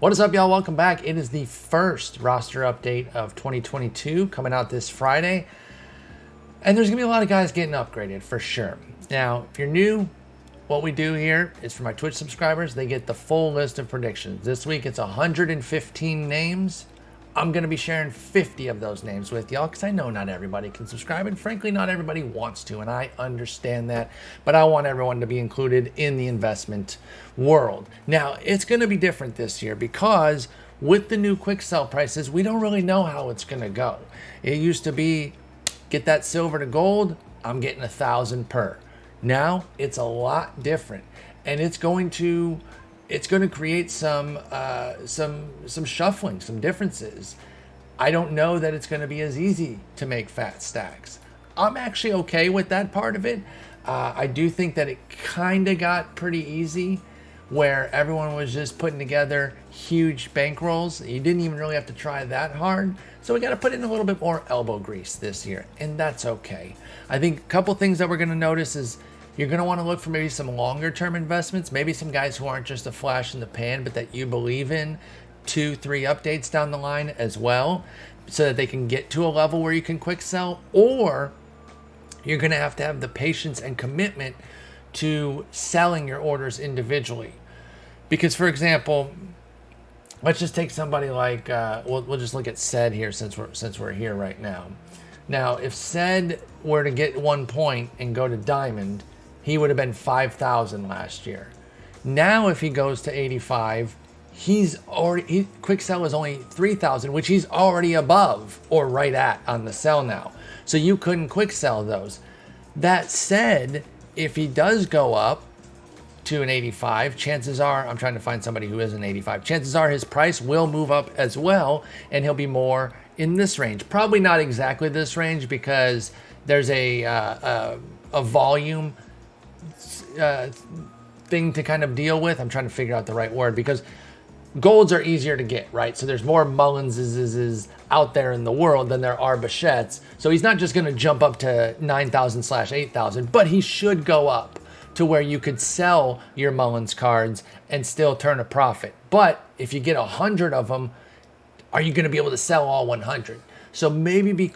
What is up, y'all? Welcome back. It is the first roster update of 2022 coming out this Friday. And there's going to be a lot of guys getting upgraded for sure. Now, if you're new, what we do here is for my Twitch subscribers, they get the full list of predictions. This week it's 115 names. I'm going to be sharing 50 of those names with y'all because I know not everybody can subscribe, and frankly, not everybody wants to, and I understand that, but I want everyone to be included in the investment world. Now, it's going to be different this year because with the new quick sell prices, we don't really know how it's going to go. It used to be, get that silver to gold, I'm getting 1,000 per. Now, it's a lot different, and it's going to create some shuffling, some differences. I don't know that it's going to be as easy to make fat stacks. I'm actually okay with that part of it. I do think that it kind of got pretty easy where everyone was just putting together huge bankrolls. You didn't even really have to try that hard. So we got to put in a little bit more elbow grease this year, and that's okay. I think a couple things that we're going to notice is you're going to want to look for maybe some longer term investments, maybe some guys who aren't just a flash in the pan, but that you believe in 2-3 updates down the line as well, so that they can get to a level where you can quick sell, or you're going to have the patience and commitment to selling your orders individually. Because, for example, let's just take somebody like, we'll just look at Sed here since we're here right now. Now, if Sed were to get 1 point and go to Diamond, he would have been 5,000 last year. Now, if he goes to 85, quick sell is only 3,000, which he's already above or right at on the sell now. So you couldn't quick sell those. That said, if he does go up to an 85, chances are, I'm trying to find somebody who is an 85, chances are his price will move up as well, and he'll be more in this range. Probably not exactly this range because there's a volume thing to kind of deal with. I'm trying to figure out the right word because golds are easier to get, right? So there's more Mullinses out there in the world than there are Bichettes. So he's not just going to jump up to 9,000/8,000, but he should go up to where you could sell your Mullins cards and still turn a profit. But if you get 100 of them, are you going to be able to sell all 100? So maybe be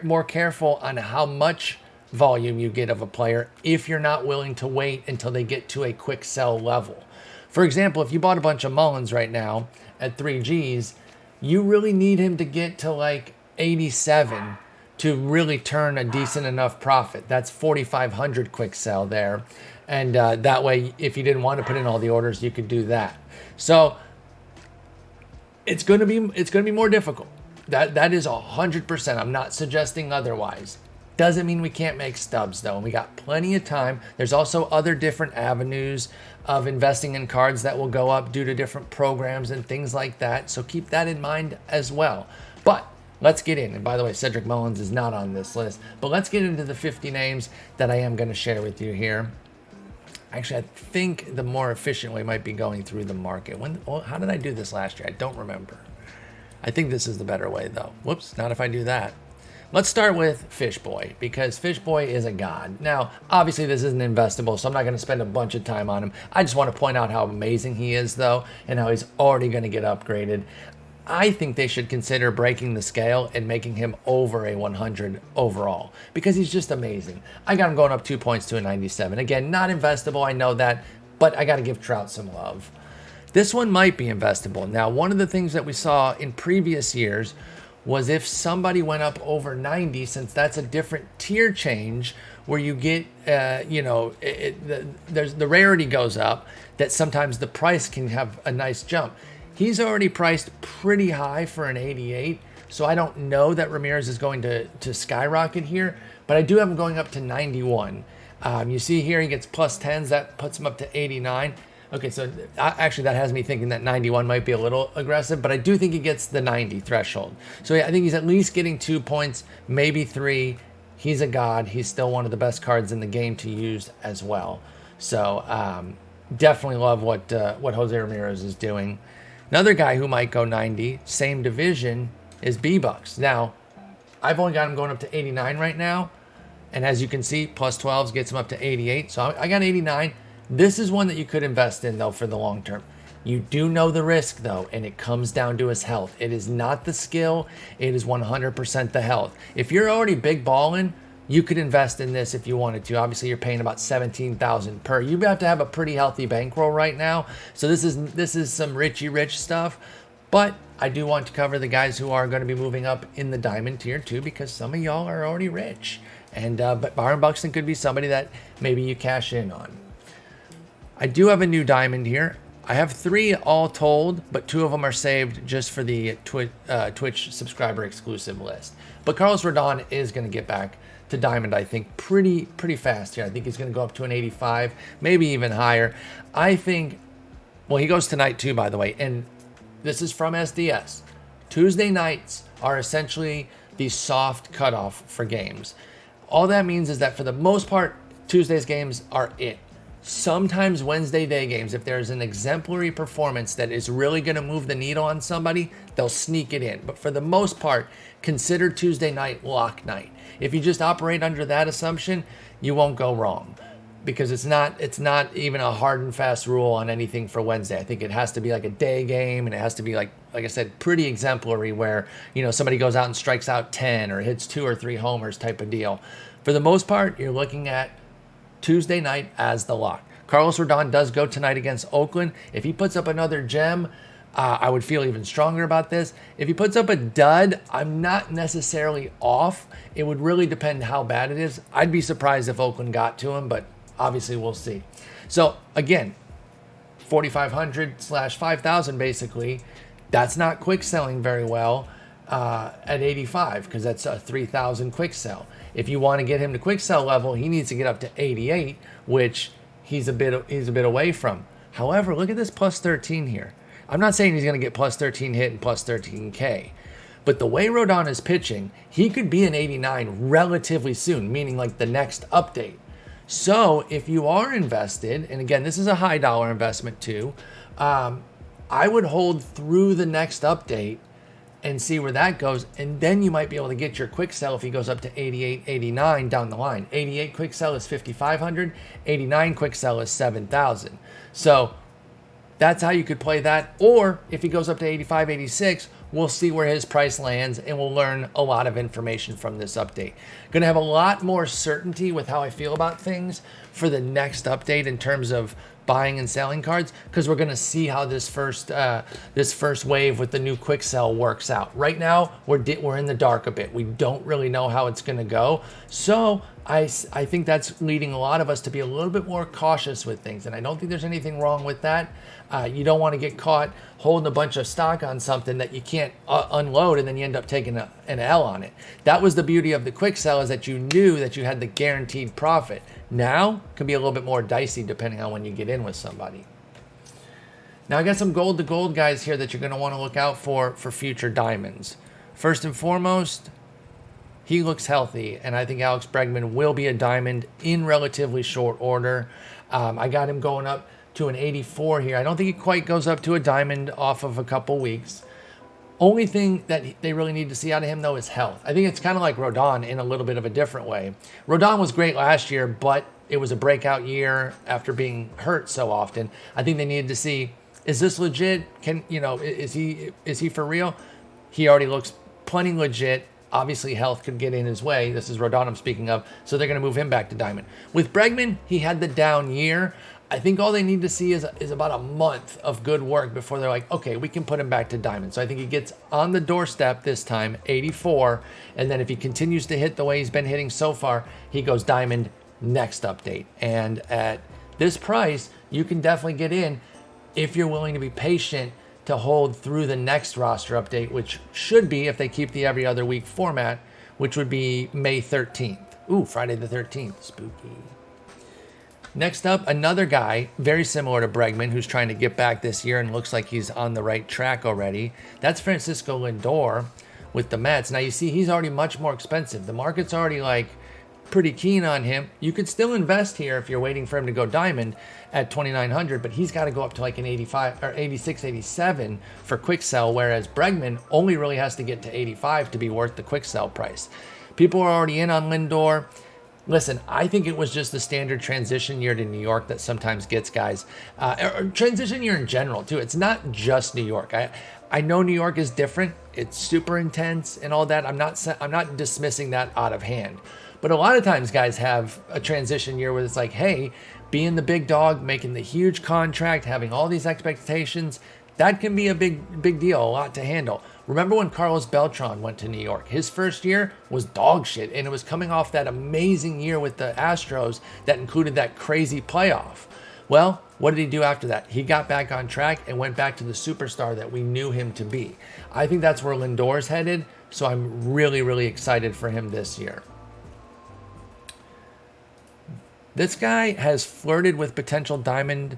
more careful on how much volume you get of a player if you're not willing to wait until they get to a quick sell level. For example, if you bought a bunch of Mullins right now at 3Gs, you really need him to get to like 87 to really turn a decent enough profit. That's 4,500 quick sell there. And that way, if you didn't want to put in all the orders, you could do that. So it's going to be more difficult. That is 100%. I'm not suggesting otherwise. Doesn't mean we can't make stubs though, and we got plenty of time. There's also other different avenues of investing in cards that will go up due to different programs and things like that. So keep that in mind as well. But let's get in. And by the way, Cedric Mullins is not on this list, but let's get into the 50 names that I am going to share with you here. Actually, I think the more efficient way might be going through the market. How did I do this last year? I don't remember. I think this is the better way though. Whoops, not if I do that. Let's start with Fish Boy, because Fish Boy is a god. Now, obviously this isn't investable, so I'm not going to spend a bunch of time on him. I just want to point out how amazing he is, though, and how he's already going to get upgraded. I think they should consider breaking the scale and making him over a 100 overall, because he's just amazing. I got him going up 2 points to a 97. Again, not investable, I know that, but I got to give Trout some love. This one might be investable. Now, one of the things that we saw in previous years was if somebody went up over 90, since that's a different tier change where you get, there's the rarity goes up, that sometimes the price can have a nice jump. He's already priced pretty high for an 88, so I don't know that Ramirez is going to skyrocket here, but I do have him going up to 91. You see here he gets plus 10s, that puts him up to 89. Okay, so actually that has me thinking that 91 might be a little aggressive, but I do think he gets the 90 threshold. So yeah, I think he's at least getting 2 points, maybe 3. He's a god. He's still one of the best cards in the game to use as well. So definitely love what Jose Ramirez is doing. Another guy who might go 90, same division, is B-Bucks. Now, I've only got him going up to 89 right now, and as you can see, plus 12s gets him up to 88. So I got 89. This is one that you could invest in, though, for the long term. You do know the risk, though, and it comes down to his health. It is not the skill. It is 100% the health. If you're already big balling, you could invest in this if you wanted to. Obviously, you're paying about $17,000 per. You have to have a pretty healthy bankroll right now. So this is some Richie Rich stuff. But I do want to cover the guys who are going to be moving up in the diamond tier too, because some of y'all are already rich. And but Byron Buxton could be somebody that maybe you cash in on. I do have a new diamond here. I have 3 all told, but 2 of them are saved just for the Twitch subscriber exclusive list. But Carlos Rodon is going to get back to diamond, I think, pretty fast here. I think he's going to go up to an 85, maybe even higher. I think, well, he goes tonight too, by the way, and this is from SDS. Tuesday nights are essentially the soft cutoff for games. All that means is that for the most part, Tuesday's games are it. Sometimes Wednesday day games, if there's an exemplary performance that is really going to move the needle on somebody, they'll sneak it in. But for the most part, consider Tuesday night lock night. If you just operate under that assumption, you won't go wrong, because it's not even a hard and fast rule on anything for Wednesday. I think it has to be like a day game, and it has to be like I said, pretty exemplary, where somebody goes out and strikes out 10 or hits 2 or 3 homers type of deal. For the most part, you're looking at Tuesday night as the lock. Carlos Rodon does go tonight against Oakland. If he puts up another gem, I would feel even stronger about this. If he puts up a dud, I'm not necessarily off. It would really depend how bad it is. I'd be surprised if Oakland got to him, but obviously we'll see. So again, 4,500/5,000 basically. That's not quick selling very well at 85, because that's a 3,000 quick sell. If you want to get him to quick sell level, he needs to get up to 88, which he's a bit away from. However, look at this plus 13 here. I'm not saying he's going to get plus 13 hit and plus 13K, but the way Rodon is pitching, he could be an 89 relatively soon, meaning like the next update. So if you are invested, and again, this is a high dollar investment too, I would hold through the next update and see where that goes, and then you might be able to get your quick sell if he goes up to 88, 89 down the line. 88 quick sell is 5,500, 89 quick sell is 7,000. So that's how you could play that. Or if he goes up to 85, 86, we'll see where his price lands, and we'll learn a lot of information from this update. Going to have a lot more certainty with how I feel about things for the next update in terms of buying and selling cards, because we're going to see how this first wave with the new quick sell works out. Right now, we're in the dark a bit. We don't really know how it's going to go. So I think that's leading a lot of us to be a little bit more cautious with things, and I don't think there's anything wrong with that. You don't want to get caught holding a bunch of stock on something that you can't unload, and then you end up taking an L on it. That was the beauty of the quick sell, is that you knew that you had the guaranteed profit. Now it can be a little bit more dicey depending on when you get in with somebody. Now I got some gold to gold guys here that you're going to want to look out for future diamonds. First and foremost, he looks healthy, and I think Alex Bregman will be a diamond in relatively short order. I got him going up to an 84 here. I don't think he quite goes up to a diamond off of a couple weeks. Only thing that they really need to see out of him, though, is health. I think it's kind of like Rodon in a little bit of a different way. Rodon was great last year, but it was a breakout year after being hurt so often. I think they needed to see, is this legit? Is he for real? He already looks plenty legit. Obviously, health could get in his way. This is Rodon I'm speaking of, so they're going to move him back to diamond. With Bregman, he had the down year. I think all they need to see is about a month of good work before they're like, okay, we can put him back to diamond. So I think he gets on the doorstep this time, 84, and then if he continues to hit the way he's been hitting so far, he goes diamond next update. And at this price, you can definitely get in if you're willing to be patient to hold through the next roster update, which should be, if they keep the every other week format, which would be May 13th. Ooh, Friday the 13th, spooky. Next up, another guy very similar to Bregman who's trying to get back this year and looks like he's on the right track already. That's Francisco Lindor with the Mets. Now you see he's already much more expensive. The market's already pretty keen on him. You could still invest here if you're waiting for him to go diamond at 2,900, but he's got to go up to an 85 or 86, 87 for quick sell, whereas Bregman only really has to get to 85 to be worth the quick sell price. People are already in on Lindor. Listen, I think it was just the standard transition year to New York that sometimes gets guys, or transition year in general too. It's not just New York. I know New York is different. It's super intense and all that. I'm not dismissing that out of hand. But a lot of times guys have a transition year where it's like, hey, being the big dog, making the huge contract, having all these expectations, that can be a big deal, a lot to handle. Remember when Carlos Beltran went to New York? His first year was dog shit, and it was coming off that amazing year with the Astros that included that crazy playoff. Well, what did he do after that? He got back on track and went back to the superstar that we knew him to be. I think that's where Lindor's headed, so I'm really, really excited for him this year. This guy has flirted with potential diamond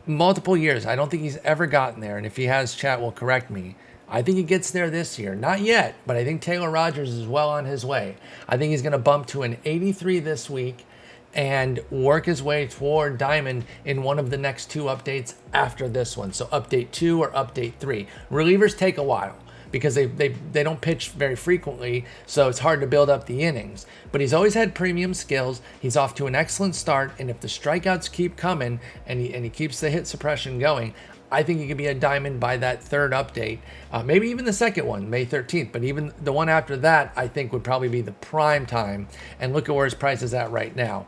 multiple years. I don't think he's ever gotten there, and if he has, chat will correct me. I think he gets there this year. Not yet, but I think Taylor Rogers is well on his way. I think he's going to bump to an 83 this week and work his way toward diamond in one of the next two updates after this one. So update 2 or update 3. Relievers take a while because they don't pitch very frequently, so it's hard to build up the innings. But he's always had premium skills. He's off to an excellent start, and if the strikeouts keep coming and he keeps the hit suppression going, I think he could be a diamond by that third update, maybe even the second one, May 13th. But even the one after that, I think would probably be the prime time. And look at where his price is at right now.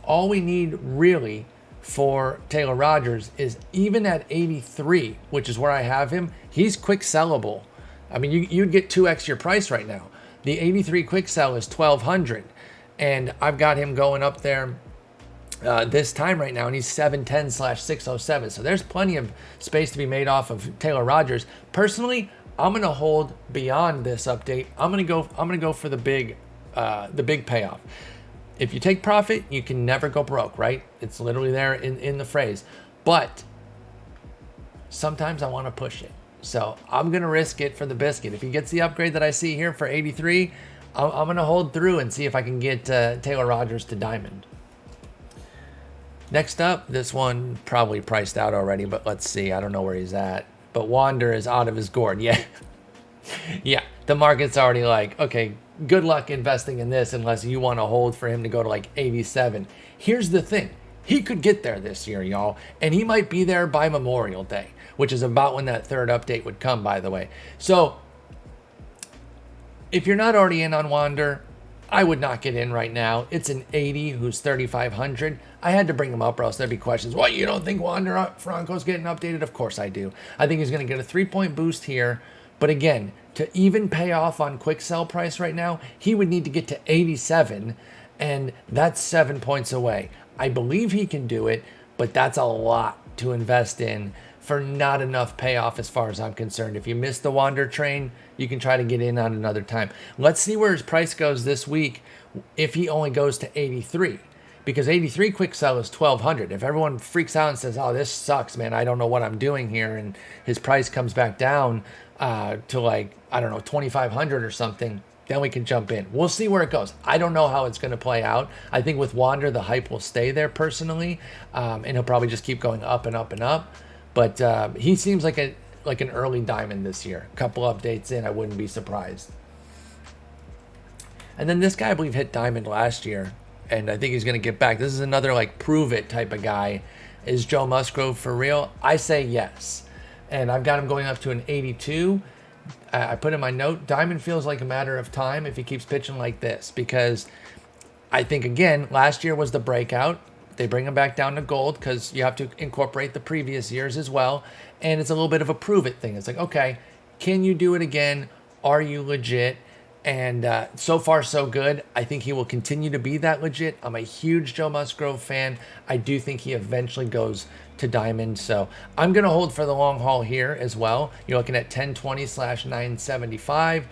All we need really for Taylor Rogers is even at 83, which is where I have him, he's quick sellable. I mean, you'd get 2x your price right now. The 83 quick sell is $1,200, and I've got him going up there this time right now, and he's 710/607. So there's plenty of space to be made off of Taylor Rogers. Personally, I'm gonna hold beyond this update. I'm gonna go for the big payoff. If you take profit, you can never go broke, right? It's literally there in the phrase. But sometimes I want to push it. So I'm going to risk it for the biscuit. If he gets the upgrade that I see here for 83, I'm going to hold through and see if I can get Taylor Rogers to diamond. Next up, this one probably priced out already, but let's see. I don't know where he's at. But Wander is out of his gourd. Yeah. Yeah. The market's already like, okay, good luck investing in this unless you want to hold for him to go to like 87. Here's the thing. He could get there this year, y'all. And he might be there by Memorial Day, which is about when that third update would come, by the way. So if you're not already in on Wander, I would not get in right now. It's an 80 who's 3,500. I had to bring him up or else there'd be questions. What, you don't think Wander Franco's getting updated? Of course I do. I think he's going to get a 3-point boost here. But again, to even pay off on quick sell price right now, he would need to get to 87, and that's 7 points away. I believe he can do it, but that's a lot to invest in for not enough payoff as far as I'm concerned. If you miss the Wander train, you can try to get in on another time. Let's see where his price goes this week if he only goes to 83. Because 83 quick sell is 1,200. If everyone freaks out and says, oh, this sucks, man, I don't know what I'm doing here, and his price comes back down to like, I don't know, 2,500 or something, then we can jump in. We'll see where it goes. I don't know how it's going to play out. I think with Wander, the hype will stay there personally, and he'll probably just keep going up and up and up. But he seems like an early diamond this year. A couple updates in, I wouldn't be surprised. And then this guy, I believe, hit diamond last year, and I think he's going to get back. This is another like prove it type of guy. Is Joe Musgrove for real? I say yes. And I've got him going up to an 82. I put in my note, diamond feels like a matter of time if he keeps pitching like this. Because I think, again, last year was the breakout. They bring him back down to gold because you have to incorporate the previous years as well. And it's a little bit of a prove it thing. It's like, okay, can you do it again? Are you legit? And so far, so good. I think he will continue to be that legit. I'm a huge Joe Musgrove fan. I do think he eventually goes to diamond. So I'm going to hold for the long haul here as well. You're looking at 1020/975.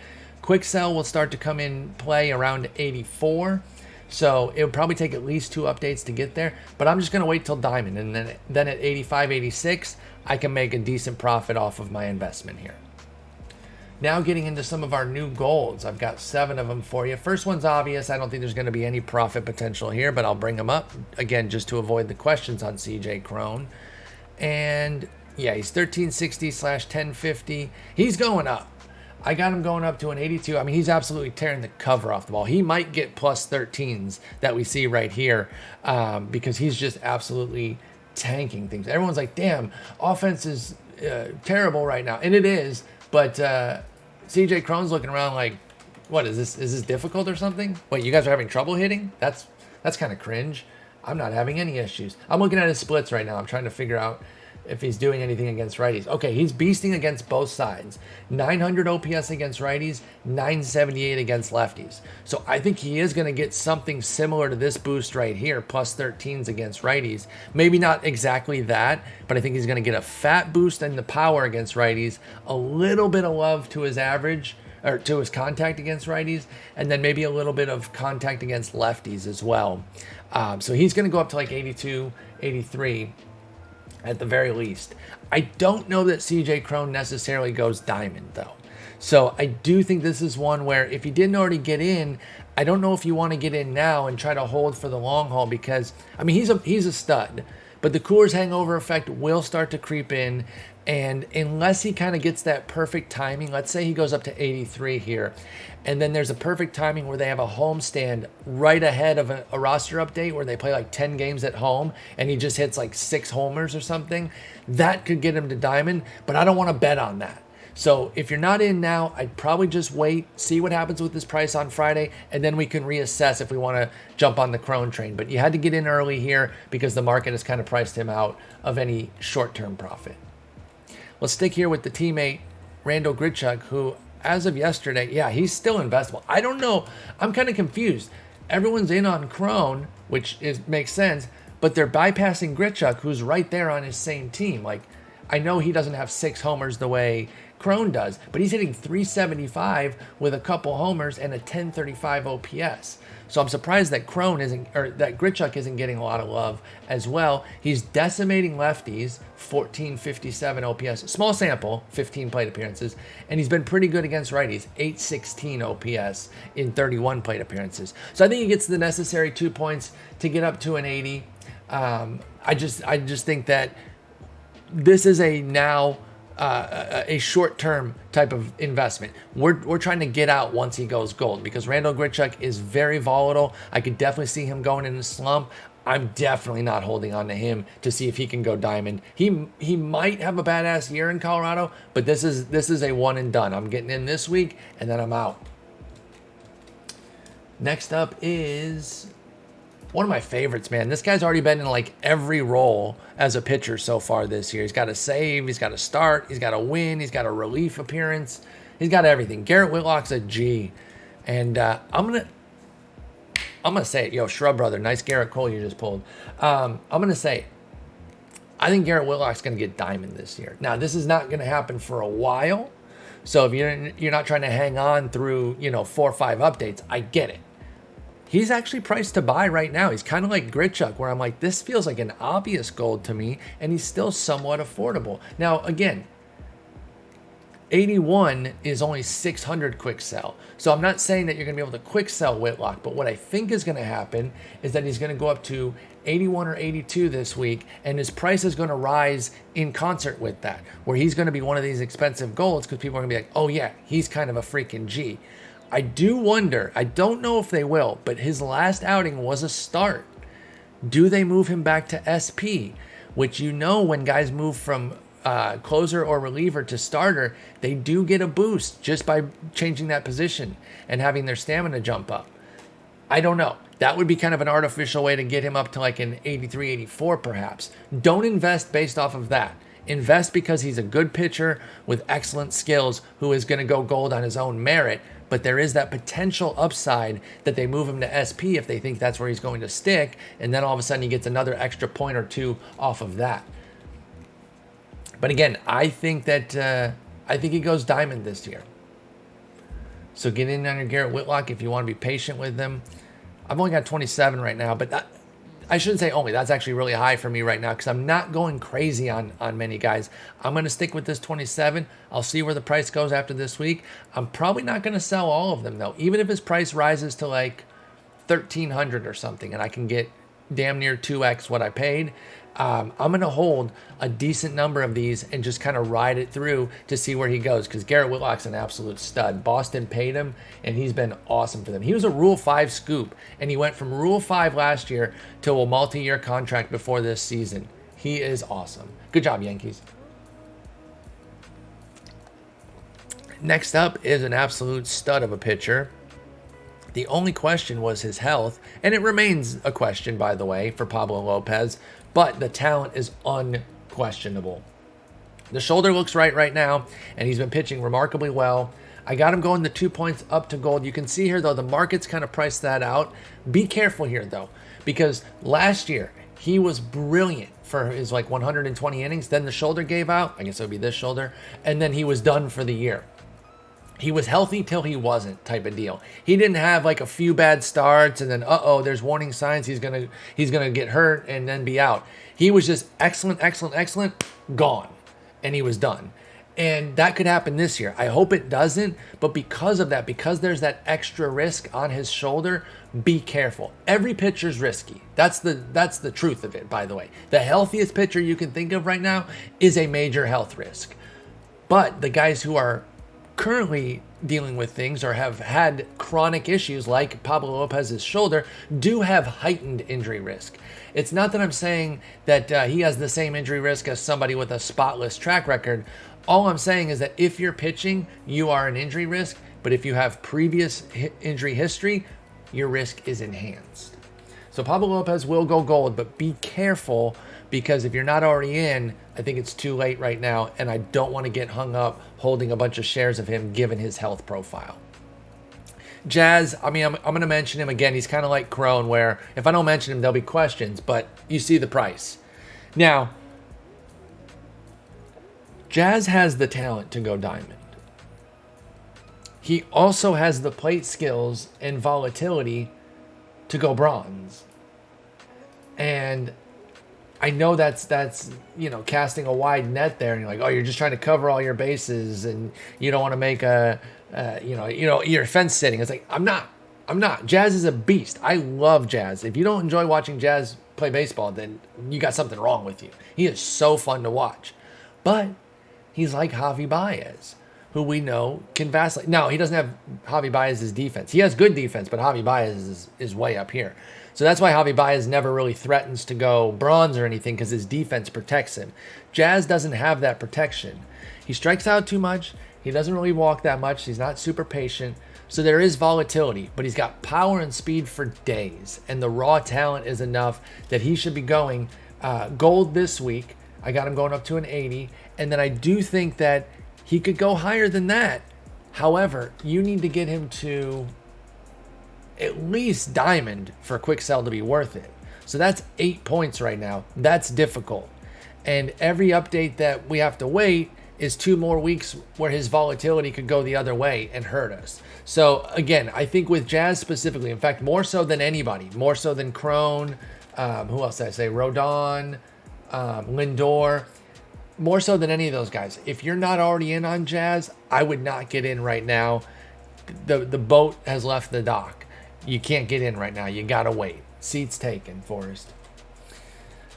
Quick sell will start to come in play around 84. So it'll probably take at least 2 updates to get there. But I'm just going to wait till diamond. And then at 85, 86, I can make a decent profit off of my investment here. Now getting into some of our new golds. I've got 7 of them for you. First one's obvious. I don't think there's going to be any profit potential here, but I'll bring them up, again, just to avoid the questions on CJ Cron. And, yeah, he's 1360/1050. He's going up. I got him going up to an 82. I mean, he's absolutely tearing the cover off the ball. He might get plus 13s that we see right here because he's just absolutely tanking things. Everyone's like, damn, offense is terrible right now. And it is, but CJ Cron's looking around like, what is this? Is this difficult or something? Wait, you guys are having trouble hitting? That's kind of cringe. I'm not having any issues. I'm looking at his splits right now. I'm trying to figure out if he's doing anything against righties. Okay, he's beasting against both sides. 900 OPS against righties, 978 against lefties. So I think he is going to get something similar to this boost right here, plus 13s against righties. Maybe not exactly that, but I think he's going to get a fat boost in the power against righties, a little bit of love to his average, or to his contact against righties, and then maybe a little bit of contact against lefties as well. So he's going to go up to like 82, 83 at the very least. I don't know that CJ Cron necessarily goes diamond though. So I do think this is one where if you didn't already get in, I don't know if you want to get in now and try to hold for the long haul because, I mean, he's a stud, but the Coors hangover effect will start to creep in. And unless he kind of gets that perfect timing, let's say he goes up to 83 here, and then there's a perfect timing where they have a homestand right ahead of a roster update where they play like 10 games at home and he just hits like 6 homers or something, that could get him to diamond, but I don't want to bet on that. So if you're not in now, I'd probably just wait, see what happens with this price on Friday, and then we can reassess if we want to jump on the Cron train. But you had to get in early here because the market has kind of priced him out of any short-term profit. Let's stick here with the teammate, Randall Grichuk, who, as of yesterday, yeah, he's still investable. I don't know. I'm kind of confused. Everyone's in on Cron, which makes sense, but they're bypassing Grichuk, who's right there on his same team. Like, I know he doesn't have 6 homers the way Cron does, but he's hitting 375 with a couple homers and a 1035 OPS. So I'm surprised that that Grichuk isn't getting a lot of love as well. He's decimating lefties, 1457 OPS, small sample, 15 plate appearances, and he's been pretty good against righties, 816 OPS in 31 plate appearances. So I think he gets the necessary 2 points to get up to an 80. I just think that this is a short-term type of investment. We're trying to get out once he goes gold because Randall Grichuk is very volatile. I could definitely see him going in a slump. I'm definitely not holding on to him to see if he can go diamond. He might have a badass year in Colorado, but this is a one and done. I'm getting in this week and then I'm out. Next up is one of my favorites, man. This guy's already been in like every role as a pitcher so far this year. He's got a save, he's got a start, he's got a win, he's got a relief appearance, he's got everything. Garrett Whitlock's a G, and I'm gonna say it. Yo, Shrub Brother, nice Garrett Cole you just pulled. I'm gonna say it. I think Garrett Whitlock's gonna get diamond this year. Now, this is not gonna happen for a while, so if you're not trying to hang on through 4 or 5 updates, I get it. He's actually priced to buy right now. He's kind of like Grichuk, where I'm like, this feels like an obvious gold to me, and he's still somewhat affordable. Now, again, 81 is only 600 quick sell. So I'm not saying that you're going to be able to quick sell Whitlock, but what I think is going to happen is that he's going to go up to 81 or 82 this week, and his price is going to rise in concert with that, where he's going to be one of these expensive golds because people are going to be like, oh yeah, he's kind of a freaking G. I do wonder, I don't know if they will, but his last outing was a start. Do they move him back to SP? Which when guys move from closer or reliever to starter, they do get a boost just by changing that position and having their stamina jump up. I don't know. That would be kind of an artificial way to get him up to like an 83, 84 perhaps. Don't invest based off of that. Invest because he's a good pitcher with excellent skills who is going to go gold on his own merit. But there is that potential upside that they move him to SP if they think that's where he's going to stick. And then all of a sudden he gets another extra point or 2 off of that. But again, I think he goes diamond this year. So get in on your Garrett Whitlock if you want to be patient with them. I've only got 27 right now, but I shouldn't say only. That's actually really high for me right now because I'm not going crazy on many guys. I'm going to stick with this 27. I'll see where the price goes after this week. I'm probably not going to sell all of them, though. Even if his price rises to like $1,300 or something and I can get damn near 2x what I paid, I'm going to hold a decent number of these and just kind of ride it through to see where he goes, because Garrett Whitlock's an absolute stud. Boston paid him, and he's been awesome for them. He was a Rule 5 scoop, and he went from Rule 5 last year to a multi-year contract before this season. He is awesome. Good job, Yankees. Next up is an absolute stud of a pitcher. The only question was his health, and it remains a question, by the way, for Pablo Lopez, but the talent is unquestionable. The shoulder looks right now, and he's been pitching remarkably well. I got him going the 2 points up to gold. You can see here, though, the market's kind of priced that out. Be careful here, though, because last year he was brilliant for his 120 innings. Then the shoulder gave out. I guess it would be this shoulder. And then he was done for the year. He was healthy till he wasn't, type of deal. He didn't have a few bad starts and then there's warning signs he's gonna get hurt and then be out. He was just excellent, gone, and he was done. And that could happen this year. I hope it doesn't, but because of that, because there's that extra risk on his shoulder, be careful. Every pitcher's risky. That's the truth of it, by the way. The healthiest pitcher you can think of right now is a major health risk. But the guys who are currently dealing with things or have had chronic issues like Pablo Lopez's shoulder do have heightened injury risk. It's not that I'm saying that he has the same injury risk as somebody with a spotless track record. All I'm saying is that if you're pitching, you are an injury risk, but if you have previous injury history, your risk is enhanced. So Pablo Lopez will go gold, but be careful, because if you're not already in, I think it's too late right now, and I don't want to get hung up holding a bunch of shares of him given his health profile. Jazz, I'm going to mention him again. He's kind of like Crone, where if I don't mention him, there'll be questions, but you see the price. Now, Jazz has the talent to go diamond. He also has the plate skills and volatility to go bronze. And I know that's casting a wide net there, and you're like, oh, you're just trying to cover all your bases, and you don't want to make you're fence sitting. It's like, I'm not. Jazz is a beast. I love Jazz. If you don't enjoy watching Jazz play baseball, then you got something wrong with you. He is so fun to watch, but he's like Javi Baez, who we know can vacillate. Now, he doesn't have Javi Baez's defense. He has good defense, but Javi Baez is way up here. So that's why Javi Baez never really threatens to go bronze or anything, because his defense protects him. Jazz doesn't have that protection. He strikes out too much. He doesn't really walk that much. He's not super patient. So there is volatility, but he's got power and speed for days. And the raw talent is enough that he should be going gold this week. I got him going up to an 80. And then I do think that he could go higher than that. However, you need to get him to at least diamond for quicksell to be worth it. So that's 8 points right now. That's difficult. And every update that we have to wait is 2 more weeks where his volatility could go the other way and hurt us. So again, I think with Jazz specifically, in fact, more so than anybody, more so than Crone, who else did I say? Rodon, Lindor, more so than any of those guys. If you're not already in on Jazz, I would not get in right now. The boat has left the dock. You can't get in right now. You gotta wait. Seats taken, Forrest.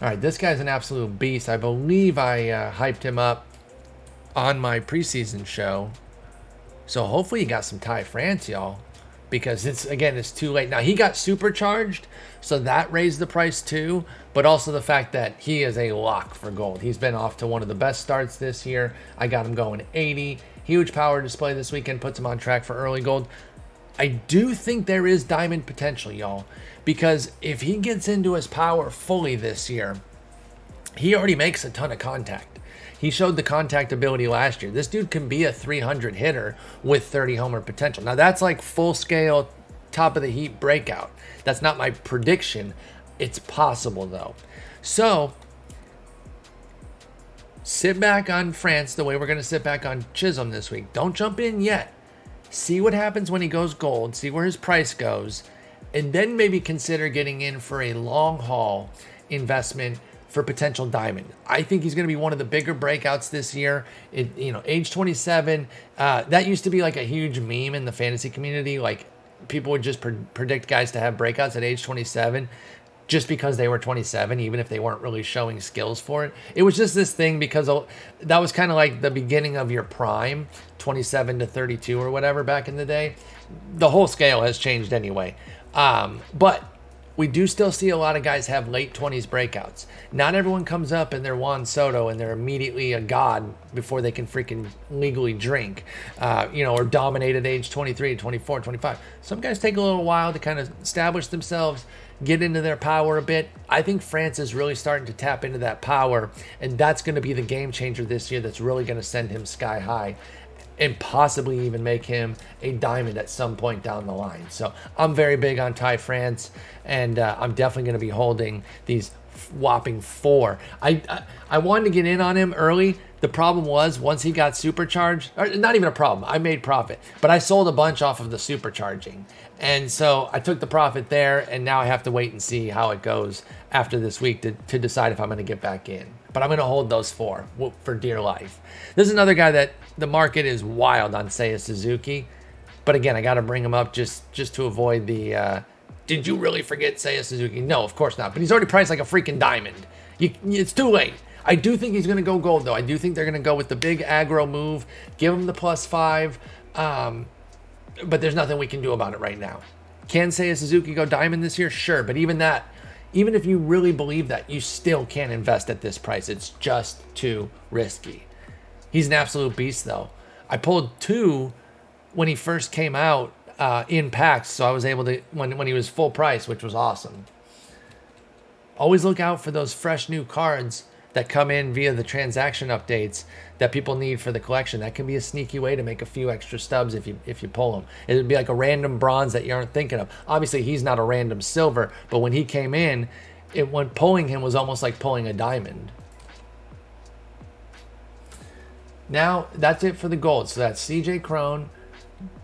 All right, this guy's an absolute beast. I believe I hyped him up on my preseason show. So hopefully you got some Ty France, y'all, because it's too late. Now, he got supercharged, so that raised the price too, but also the fact that he is a lock for gold. He's been off to one of the best starts this year. I got him going 80. Huge power display this weekend, puts him on track for early gold. I do think there is diamond potential, y'all, because if he gets into his power fully this year, he already makes a ton of contact. He showed the contact ability last year. This dude can be a 300 hitter with 30 homer potential. Now, that's like full scale, top of the heap breakout. That's not my prediction. It's possible, though. So, sit back on France the way we're going to sit back on Chisholm this week. Don't jump in yet. See what happens when he goes gold. See where his price goes. And then maybe consider getting in for a long haul investment for potential diamond. I think he's going to be one of the bigger breakouts this year. Age 27, that used to be like a huge meme in the fantasy community. Like, people would just predict guys to have breakouts at age 27. just because they were 27, even if they weren't really showing skills for it. It was just this thing because that was kind of like the beginning of your prime, 27 to 32 or whatever back in the day. The whole scale has changed anyway. But we do still see a lot of guys have late 20s breakouts. Not everyone comes up and they're Juan Soto and they're immediately a god before they can freaking legally drink, or dominate at age 23, 24, 25. Some guys take a little while to kind of establish themselves, get into their power a bit. I think France is really starting to tap into that power, and that's going to be the game changer this year that's really going to send him sky high and possibly even make him a diamond at some point down the line. So I'm very big on Ty France, and I'm definitely going to be holding these whopping 4. I wanted to get in on him early. The problem was once he got supercharged, or not even a problem, I made profit, but I sold a bunch off of the supercharging. And so I took the profit there, and now I have to wait and see how it goes after this week to decide if I'm going to get back in. But I'm going to hold those 4 for dear life. This is another guy that the market is wild on, Seiya Suzuki. But again, I got to bring him up just to avoid the, did you really forget Seiya Suzuki? No, of course not. But he's already priced like a freaking diamond. It's too late. I do think he's going to go gold, though. I do think they're going to go with the big aggro move, give him the +5. But there's nothing we can do about it right now. Can Seiya Suzuki go diamond this year? Sure. But even if you really believe that, you still can't invest at this price. It's just too risky. He's an absolute beast, though. I pulled 2 when he first came out in packs, so I was able to, when he was full price, which was awesome. Always look out for those fresh new cards that come in via the transaction updates that people need for the collection. That can be a sneaky way to make a few extra stubs if you pull them. It would be like a random bronze that you aren't thinking of. Obviously, he's not a random silver, but when he came in, when pulling him was almost like pulling a diamond. Now, that's it for the gold. So that's CJ Cron,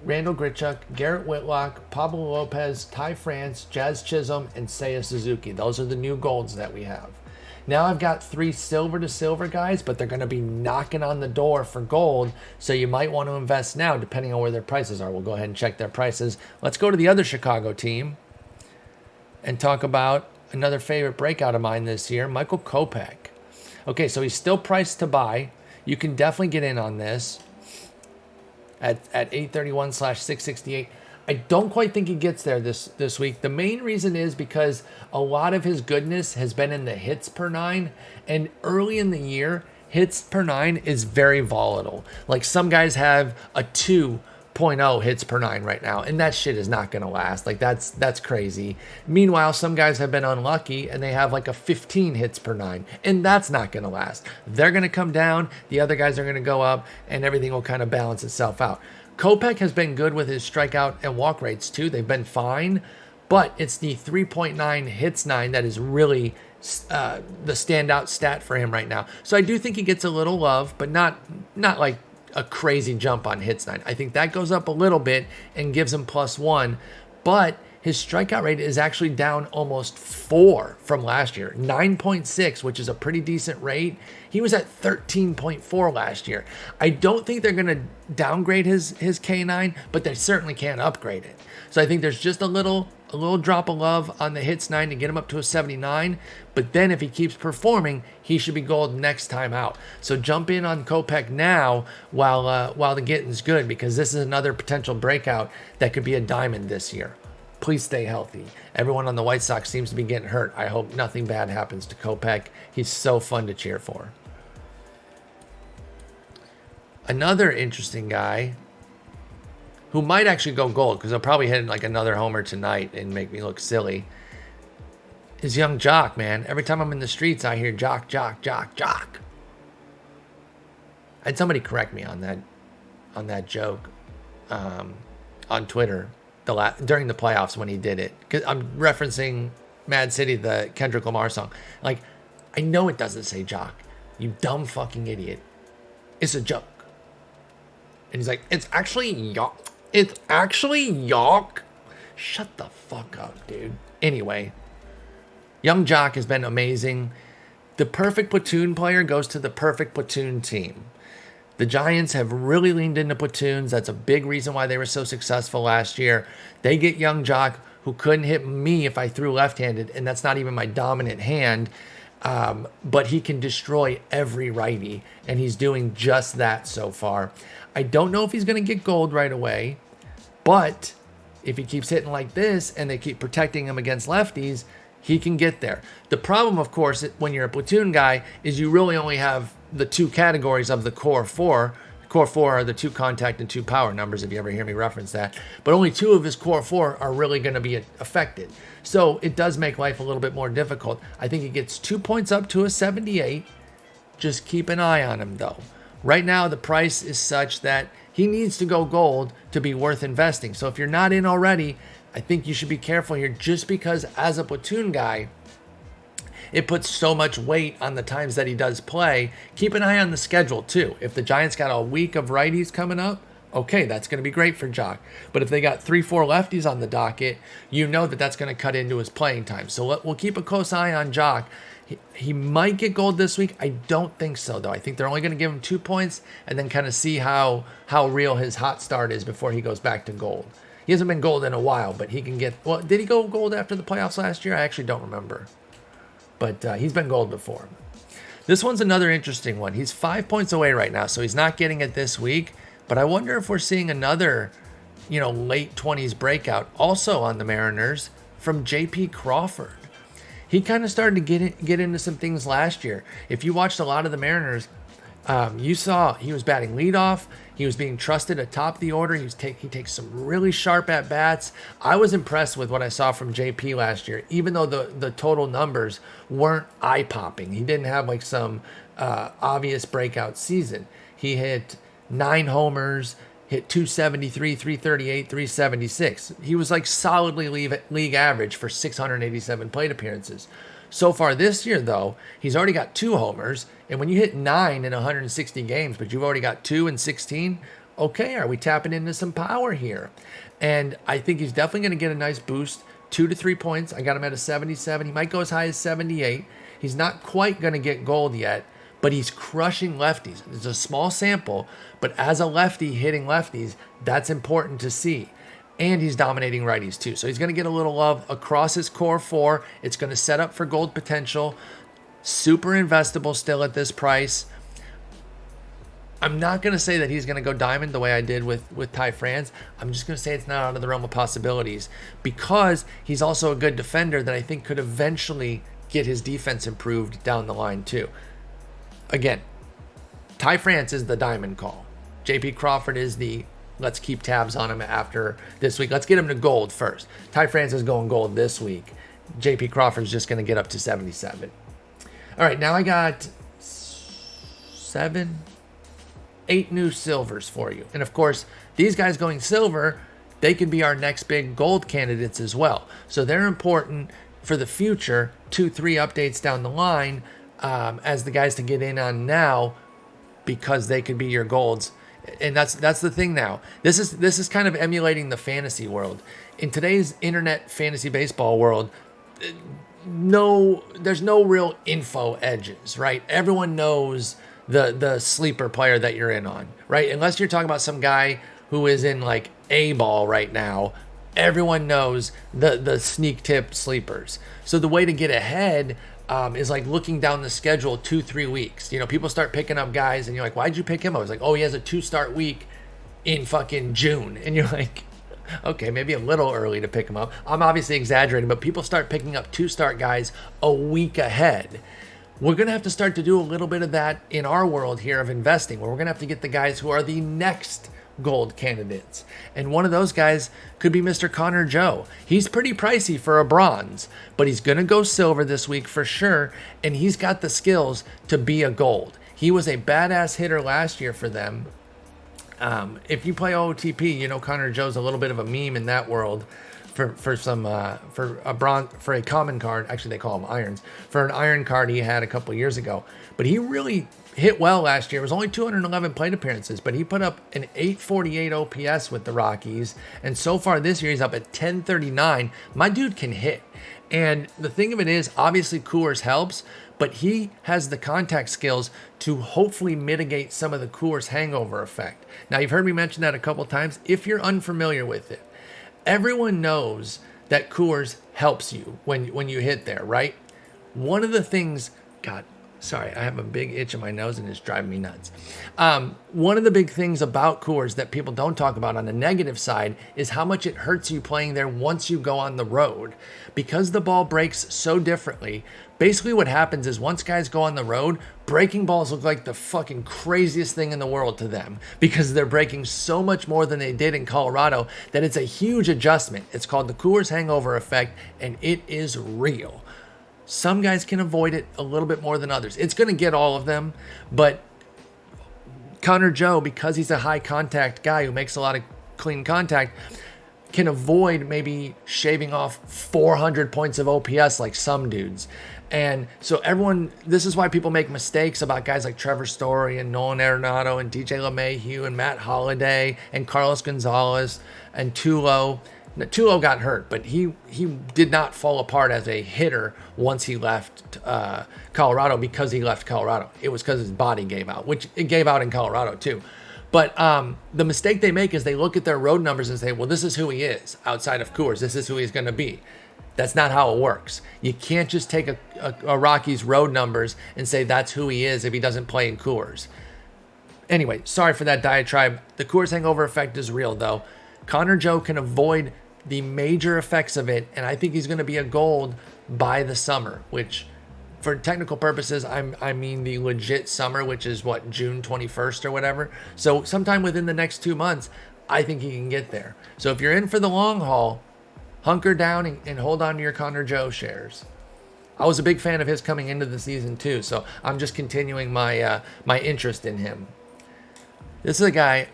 Randall Grichuk, Garrett Whitlock, Pablo Lopez, Ty France, Jazz Chisholm, and Seiya Suzuki. Those are the new golds that we have. Now I've got 3 silver to silver guys, but they're going to be knocking on the door for gold, so you might want to invest now depending on where their prices are. We'll go ahead and check their prices. Let's go to the other Chicago team and talk about another favorite breakout of mine this year, Michael Kopech. Okay, so he's still priced to buy. You can definitely get in on this at 831/668. I don't quite think he gets there this week. The main reason is because a lot of his goodness has been in the hits per 9, and early in the year, hits per 9 is very volatile. Like some guys have a 2.0 hits per 9 right now, and that shit is not going to last. Like that's crazy. Meanwhile, some guys have been unlucky and they have like a 15 hits per 9, and that's not going to last. They're going to come down, the other guys are going to go up, and everything will kind of balance itself out. Kopech has been good with his strikeout and walk rates too. They've been fine, but it's the 3.9 hits 9 that is really the standout stat for him right now. So I do think he gets a little love, but not like a crazy jump on hits 9. I think that goes up a little bit and gives him +1, but his strikeout rate is actually down almost 4 from last year, 9.6, which is a pretty decent rate. He was at 13.4 last year. I don't think they're going to downgrade his K9, but they certainly can't upgrade it. So I think there's just a little drop of love on the hits 9 to get him up to a 79. But then if he keeps performing, he should be gold next time out. So jump in on Kopech now while the getting's good, because this is another potential breakout that could be a diamond this year. Please stay healthy. Everyone on the White Sox seems to be getting hurt. I hope nothing bad happens to Kopech. He's so fun to cheer for. Another interesting guy who might actually go gold, because he'll probably hit like another homer tonight and make me look silly, is young Jock, man. Every time I'm in the streets, I hear Jock, Jock, Jock, Jock. I had somebody correct me on that joke on Twitter during the playoffs when he did it. Because I'm referencing Mad City, the Kendrick Lamar song. Like, I know it doesn't say Jock. You dumb fucking idiot. It's a joke. And he's like, it's actually Yock. It's actually Yock. Shut the fuck up, dude. Anyway, young Jock has been amazing. The perfect platoon player goes to the perfect platoon team. The Giants have really leaned into platoons. That's a big reason why they were so successful last year. They get young Jock, who couldn't hit me if I threw left-handed, and that's not even my dominant hand. But he can destroy every righty, and he's doing just that so far. I don't know if he's going to get gold right away, but if he keeps hitting like this and they keep protecting him against lefties, he can get there. The problem, of course, when you're a platoon guy, is you really only have the two categories of the core four. Core four are the 2 contact and 2 power numbers, if you ever hear me reference that. But only 2 of his core 4 are really going to be affected. So it does make life a little bit more difficult. I think he gets 2 points up to a 78. Just keep an eye on him, though. Right now, the price is such that he needs to go gold to be worth investing. So if you're not in already, I think you should be careful here, just because as a platoon guy, it puts so much weight on the times that he does play. Keep an eye on the schedule, too. If the Giants got a week of righties coming up, okay, that's going to be great for Jock. But if they got 3-4 lefties on the docket, you know that that's going to cut into his playing time. So we'll keep a close eye on Jock. He might get gold this week. I don't think so, though. I think they're only going to give him 2 points and then kind of see how real his hot start is before he goes back to gold. He hasn't been gold in a while, but he can get... Well, did he go gold after the playoffs last year? I actually don't remember. But he's been gold before. This one's another interesting one. He's 5 points away right now, so he's not getting it this week. But I wonder if we're seeing another, late 20s breakout also on the Mariners from J.P. Crawford. He kind of started to get into some things last year. If you watched a lot of the Mariners, you saw he was batting leadoff. He was being trusted atop the order. He takes some really sharp at-bats. I was impressed with what I saw from JP last year, even though the total numbers weren't eye-popping. He didn't have like some obvious breakout season. He hit 9 homers, hit 273, 338, 376. He was like solidly league average for 687 plate appearances. So far this year, though, he's already got 2 homers. And when you hit 9 in 160 games, but you've already got 2 in 16, okay, are we tapping into some power here? And I think he's definitely going to get a nice boost, 2 to 3 points. I got him at a 77. He might go as high as 78. He's not quite going to get gold yet, but he's crushing lefties. It's a small sample, but as a lefty hitting lefties, that's important to see. And he's dominating righties too. So he's going to get a little love across his core 4. It's going to set up for gold potential. Super investable still at this price. I'm not going to say that he's going to go diamond the way I did with Ty France. I'm just going to say it's not out of the realm of possibilities, because he's also a good defender that I think could eventually get his defense improved down the line too. Again, Ty France is the diamond call. J.P. Crawford is the let's keep tabs on him after this week. Let's get him to gold first. Ty France is going gold this week. J.P. Crawford's just going to get up to 77. All right, now I got 8 new silvers for you. And of course, these guys going silver, they could be our next big gold candidates as well. So they're important for the future, 2-3 updates down the line, as the guys to get in on now, because they could be your golds. And that's the thing now. This is kind of emulating the fantasy world. In today's internet fantasy baseball world, there's no real info edges, right? Everyone knows the sleeper player that you're in on, right? Unless you're talking about some guy who is in like A ball right now, everyone knows the sneak tip sleepers. So the way to get ahead is like looking down the schedule 2-3 weeks. People start picking up guys and you're like, why'd you pick him? I was like, oh, he has a 2-start week in fucking June. And you're like, okay, maybe a little early to pick him up. I'm obviously exaggerating, but people start picking up 2-start guys a week ahead. We're going to have to start to do a little bit of that in our world here of investing, where we're going to have to get the guys who are the next gold candidates. And one of those guys could be Mr. Connor Joe. He's pretty pricey for a bronze, but he's going to go silver this week for sure, and he's got the skills to be a gold. He was a badass hitter last year for them. If you play OOTP, Connor Joe's a little bit of a meme in that world for a common card. Actually, they call them irons. For an iron card he had a couple years ago. But he really hit well last year. It was only 211 plate appearances, but he put up an 848 OPS with the Rockies. And so far this year, he's up at 1039. My dude can hit. And the thing of it is, obviously Coors helps, but he has the contact skills to hopefully mitigate some of the Coors hangover effect. Now, you've heard me mention that a couple times. If you're unfamiliar with it, everyone knows that Coors helps you when you hit there, right? One of the things, God, sorry, I have a big itch in my nose and it's driving me nuts. One of the big things about Coors that people don't talk about on the negative side is how much it hurts you playing there once you go on the road. Because the ball breaks so differently, basically what happens is once guys go on the road, breaking balls look like the fucking craziest thing in the world to them because they're breaking so much more than they did in Colorado that it's a huge adjustment. It's called the Coors hangover effect, and it is real. Some guys can avoid it a little bit more than others. It's going to get all of them, but Connor Joe, because he's a high contact guy who makes a lot of clean contact, can avoid maybe shaving off 400 points of OPS like some dudes. And so everyone, this is why people make mistakes about guys like Trevor Story and Nolan Arenado and DJ LeMahieu and Matt Holliday and Carlos Gonzalez and Tulo. Tulo got hurt, but he did not fall apart as a hitter once he left Colorado because he left Colorado. It was because his body gave out, which it gave out in Colorado too. But the mistake they make is they look at their road numbers and say, well, this is who he is outside of Coors. This is who he's going to be. That's not how it works. You can't just take a Rocky's road numbers and say that's who he is if he doesn't play in Coors. Anyway, sorry for that diatribe. The Coors hangover effect is real, though. Connor Joe can avoid the major effects of it, and I think he's going to be a gold by the summer, which for technical purposes, I mean the legit summer, which is what, June 21st or whatever. So sometime within the next 2 months, I think he can get there. So if you're in for the long haul, hunker down and hold on to your Connor Joe shares. I was a big fan of his coming into the season too, so I'm just continuing my my interest in him. This is a guy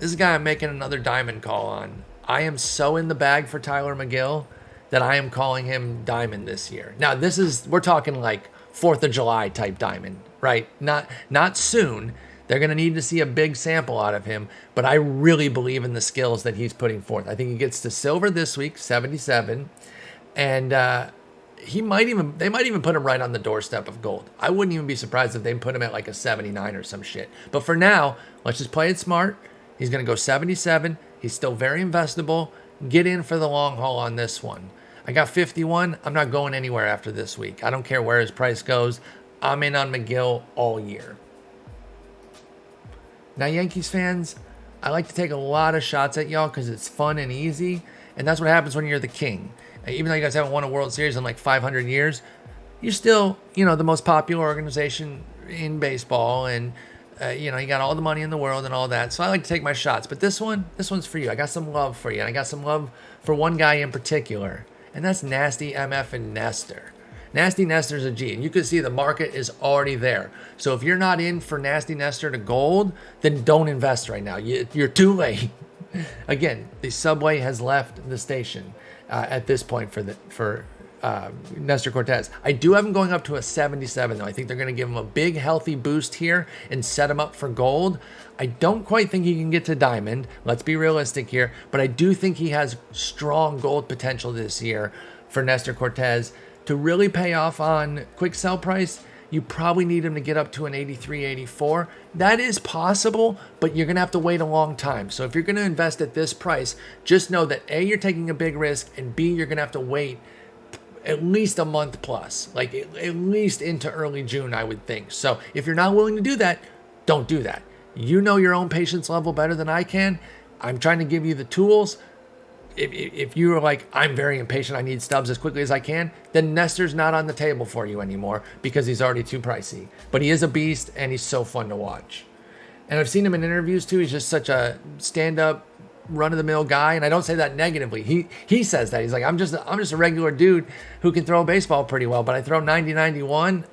I'm making another diamond call on. I am so in the bag for Tyler Mcgill that I am calling him diamond this year. Now, we're talking like 4th of July type diamond, right? Not soon. They're going to need to see a big sample out of him, but I really believe in the skills that he's putting forth. I think he gets to silver this week, 77, and they might even put him right on the doorstep of gold. I wouldn't even be surprised if they put him at like a 79 or some shit. But for now, let's just play it smart. He's going to go 77. He's still very investable. Get in for the long haul on this one. I got 51. I'm not going anywhere after this week. I don't care where his price goes. I'm in on Mcgill all year. Now, Yankees fans, I like to take a lot of shots at y'all because it's fun and easy. And that's what happens when you're the king. Even though you guys haven't won a World Series in like 500 years, you're still, the most popular organization in baseball. And you got all the money in the world and all that. So I like to take my shots. But this one's for you. I got some love for you. And I got some love for one guy in particular. And that's Nasty MF and Nestor. Nasty Nestor's a G. And you can see the market is already there. So if you're not in for Nasty Nestor to gold, then don't invest right now. You're too late. Again, the subway has left the station at this point for Nestor Cortez. I do have him going up to a 77, though. I think they're going to give him a big, healthy boost here and set him up for gold. I don't quite think he can get to diamond. Let's be realistic here. But I do think he has strong gold potential this year for Nestor Cortez. To really pay off on quick sell price, you probably need him to get up to an 83, 84. That is possible, but you're going to have to wait a long time. So if you're going to invest at this price, just know that A, you're taking a big risk, and B, you're going to have to wait at least a month plus, like at least into early June, I would think. So if you're not willing to do that, don't do that. You know your own patience level better than I can. I'm trying to give you the tools. If you're like, I'm very impatient, I need stubs as quickly as I can, then Nestor's not on the table for you anymore because he's already too pricey. But he is a beast and he's so fun to watch. And I've seen him in interviews too. He's just such a stand-up, run-of-the-mill guy, and I don't say that negatively. He says that. He's like, I'm just a regular dude who can throw a baseball pretty well, but I throw 90-91.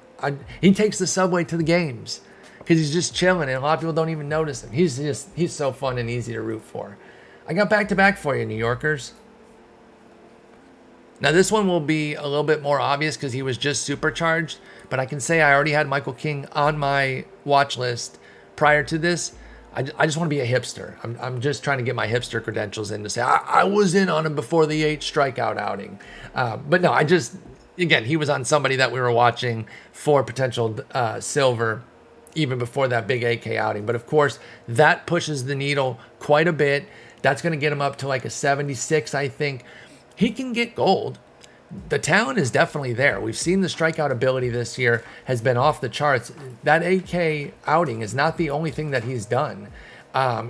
He takes the subway to the games because he's just chilling, and a lot of people don't even notice him. He's so fun and easy to root for. I got back-to-back for you, New Yorkers. Now, this one will be a little bit more obvious because he was just supercharged, but I can say I already had Michael King on my watch list prior to this. I just want to be a hipster. I'm just trying to get my hipster credentials in to say I was in on him before the 8 strikeout outing. But no, again, he was on somebody that we were watching for potential silver even before that big AK outing. But of course, that pushes the needle quite a bit. That's going to get him up to like a 76, I think. He can get gold. The talent is definitely there. We've seen the strikeout ability this year has been off the charts. That AK outing is not the only thing that he's done.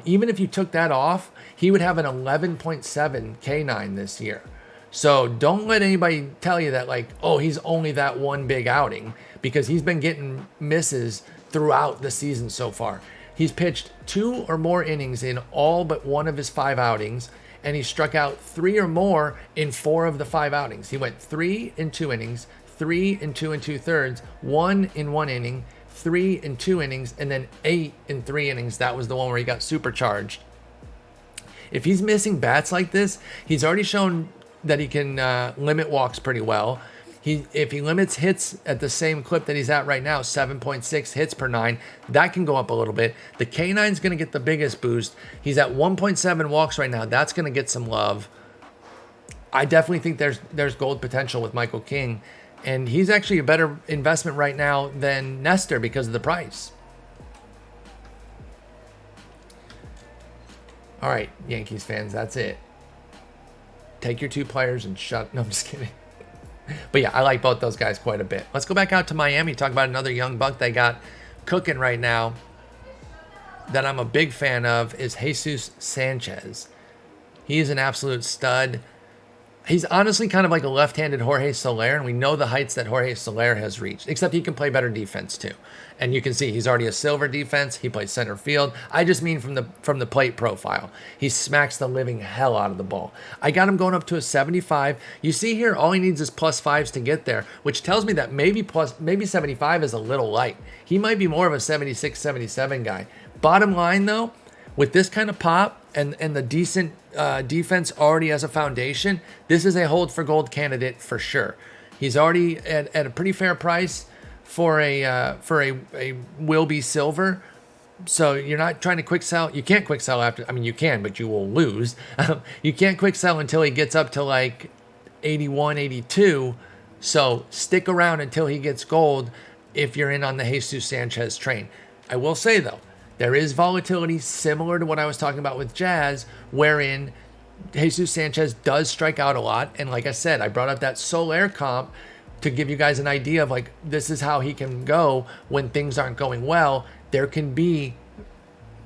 Even if you took that off, he would have an 11.7 K9 this year. So don't let anybody tell you that, like, oh, he's only that one big outing, because he's been getting misses throughout the season so far. He's pitched 2 or more innings in all but one of his 5 outings, and he struck out 3 or more in 4 of the 5 outings. He went 3 in 2 innings, 3 in 2 2/3, 1 in 1 inning, 3 in 2 innings, and then 8 in 3 innings. That was the one where he got supercharged. If he's missing bats like this, he's already shown that he can limit walks pretty well. If he limits hits at the same clip that he's at right now, 7.6 hits per 9, that can go up a little bit. The K9 is going to get the biggest boost. He's at 1.7 walks right now. That's going to get some love. I definitely think there's gold potential with Michael King, and he's actually a better investment right now than Nestor because of the price. All right, Yankees fans, that's it. Take your 2 players and shut. No, I'm just kidding. But yeah, I like both those guys quite a bit. Let's go back out to Miami, talk about another young buck they got cooking right now that I'm a big fan of is Jesus Sanchez. He's an absolute stud. He's honestly kind of like a left-handed Jorge Soler, and we know the heights that Jorge Soler has reached, except he can play better defense too. And you can see he's already a silver defense. He plays center field. I just mean from the plate profile. He smacks the living hell out of the ball. I got him going up to a 75. You see here, all he needs is +5s to get there, which tells me that maybe 75 is a little light. He might be more of a 76, 77 guy. Bottom line though, with this kind of pop and the decent defense already as a foundation, this is a hold for gold candidate for sure. He's already at a pretty fair price for a will be silver. So you're not trying to quick sell. You can't quick sell after. I mean, you can, but you will lose. You can't quick sell until he gets up to like 81, 82. So stick around until he gets gold if you're in on the Jesus Sanchez train. I will say though, there is volatility similar to what I was talking about with Jazz, wherein Jesus Sanchez does strike out a lot. And like I said, I brought up that Soler comp to give you guys an idea of like, this is how he can go when things aren't going well. There can be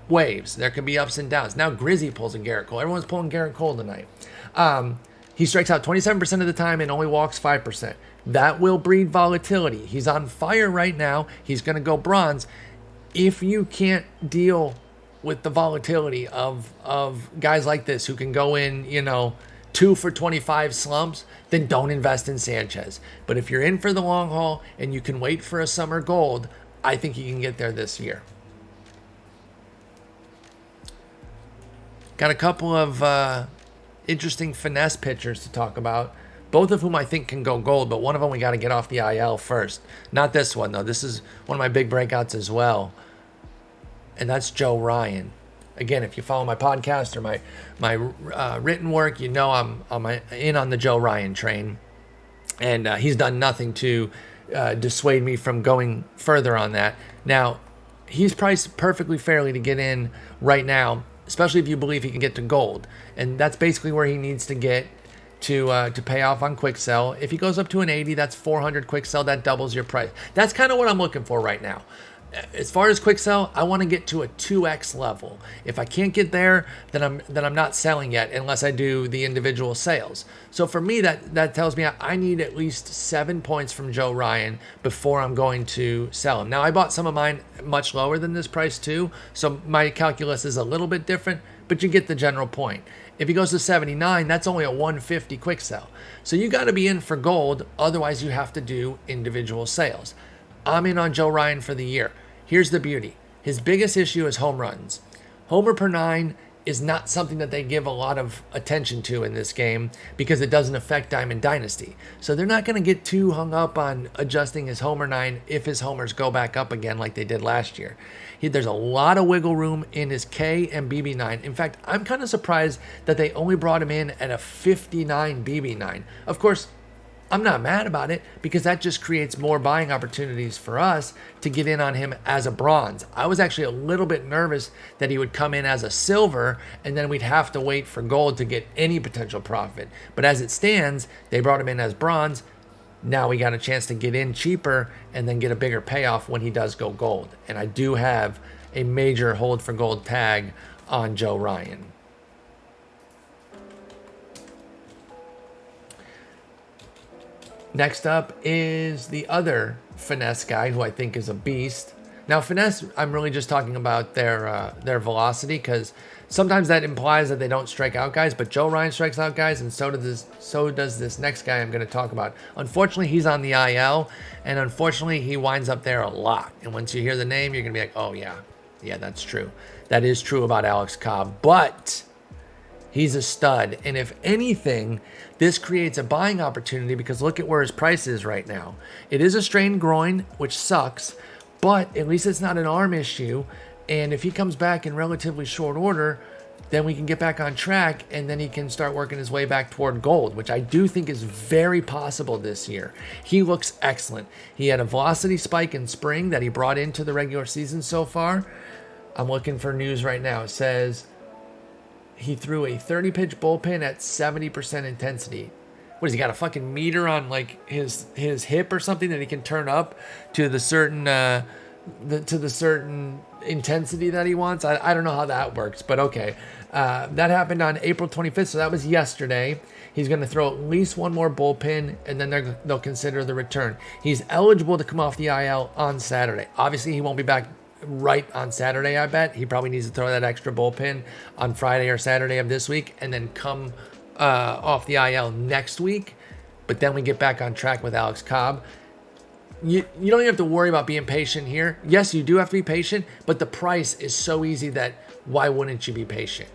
waves. There can be ups and downs. Now Grizzy pulls a Garrett Cole. Everyone's pulling Garrett Cole tonight. He strikes out 27% of the time and only walks 5%. That will breed volatility. He's on fire right now. He's going to go bronze. If you can't deal with the volatility of guys like this who can go in, 2 for 25 slumps, then don't invest in Sanchez. But if you're in for the long haul and you can wait for a summer gold, I think you can get there this year. Got a couple of interesting finesse pitchers to talk about, both of whom I think can go gold, but one of them we got to get off the IL first. Not this one, though. This is one of my big breakouts as well, and that's Joe Ryan. Again, if you follow my podcast or my written work, you know I'm in on the Joe Ryan train, and he's done nothing to dissuade me from going further on that. Now, he's priced perfectly fairly to get in right now, especially if you believe he can get to gold, and that's basically where he needs to get to pay off on quick sell. If he goes up to an 80, that's 400 quick sell. That doubles your price. That's kind of what I'm looking for right now. As far as quick sell, I want to get to a 2x level. If I can't get there, then I'm not selling yet unless I do the individual sales. So for me, that tells me I need at least 7 points from Joe Ryan before I'm going to sell him. Now, I bought some of mine much lower than this price too, so my calculus is a little bit different, but you get the general point. If he goes to 79, that's only a 150 quick sell. So you got to be in for gold, otherwise you have to do individual sales. I'm in on Joe Ryan for the year. Here's the beauty. His biggest issue is home runs. Homer per 9 is not something that they give a lot of attention to in this game because it doesn't affect Diamond Dynasty. So they're not going to get too hung up on adjusting his homer 9 if his homers go back up again like they did last year. There's a lot of wiggle room in his K and BB9. In fact, I'm kind of surprised that they only brought him in at a 59 BB9. Of course, I'm not mad about it because that just creates more buying opportunities for us to get in on him as a bronze. I was actually a little bit nervous that he would come in as a silver and then we'd have to wait for gold to get any potential profit. But as it stands, they brought him in as bronze. Now we got a chance to get in cheaper and then get a bigger payoff when he does go gold. And I do have a major hold for gold tag on Joe Ryan. Next up is the other finesse guy who I think is a beast. Now, finesse, I'm really just talking about their velocity because sometimes that implies that they don't strike out guys, but Joe Ryan strikes out guys, and so does this next guy I'm going to talk about. Unfortunately, he's on the IL, and unfortunately, he winds up there a lot. And once you hear the name, you're going to be like, oh, yeah, that's true. That is true about Alex Cobb, but he's a stud. And if anything, this creates a buying opportunity because look at where his price is right now. It is a strained groin, which sucks, but at least it's not an arm issue. And if he comes back in relatively short order, then we can get back on track and then he can start working his way back toward gold, which I do think is very possible this year. He looks excellent. He had a velocity spike in spring that he brought into the regular season so far. I'm looking for news right now. It says he threw a 30-pitch bullpen at 70% intensity. What has he got, a fucking meter on like his hip or something that he can turn up to the certain certain intensity that he wants? I don't know how that works, but okay. That happened on April 25th, so that was yesterday. He's going to throw at least one more bullpen, and then they'll consider the return. He's eligible to come off the IL on Saturday. Obviously, he won't be back right on Saturday, I bet. He probably needs to throw that extra bullpen on Friday or Saturday of this week and then come off the IL next week. But then we get back on track with Alex Cobb. You don't even have to worry about being patient here. Yes, you do have to be patient, but the price is so easy that why wouldn't you be patient?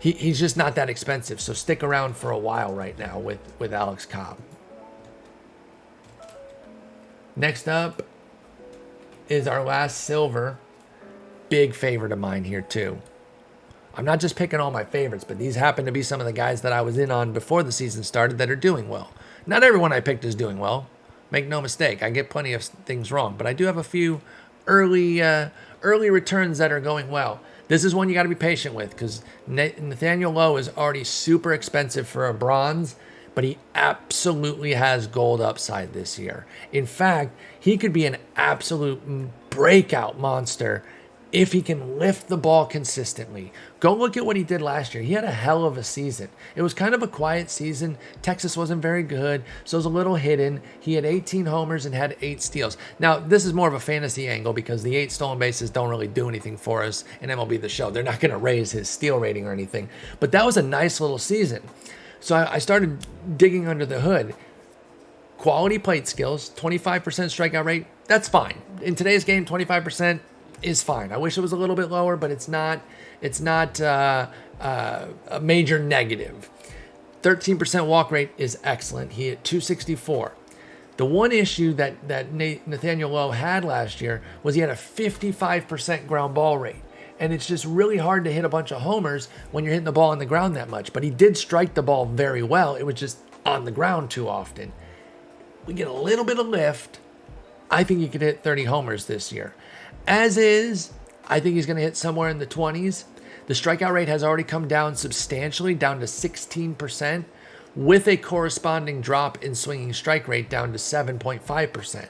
He's just not that expensive, so stick around for a while right now with Alex Cobb. Next up is our last silver. Big favorite of mine here too. I'm not just picking all my favorites, but these happen to be some of the guys that I was in on before the season started that are doing well. Not everyone I picked is doing well. Make no mistake, I get plenty of things wrong, but I do have a few early returns that are going well. This is one you got to be patient with because Nathaniel Lowe is already super expensive for a bronze, but he absolutely has gold upside this year. In fact, he could be an absolute breakout monster if he can lift the ball consistently. Go look at what he did last year. He had a hell of a season. It was kind of a quiet season. Texas wasn't very good, so it was a little hidden. He had 18 homers and had 8 steals. Now, this is more of a fantasy angle because the 8 stolen bases don't really do anything for us in MLB The Show. They're not going to raise his steal rating or anything. But that was a nice little season. So I started digging under the hood. Quality plate skills, 25% strikeout rate, that's fine. In today's game, 25% is fine. I wish it was a little bit lower, but it's not a major negative. 13% walk rate is excellent. He hit 264. The one issue that Nathaniel Lowe had last year was he had a 55% ground ball rate. And it's just really hard to hit a bunch of homers when you're hitting the ball on the ground that much. But he did strike the ball very well. It was just on the ground too often. We get a little bit of lift. I think he could hit 30 homers this year. As is, I think he's going to hit somewhere in the 20s. The strikeout rate has already come down substantially, down to 16%, with a corresponding drop in swinging strike rate down to 7.5%.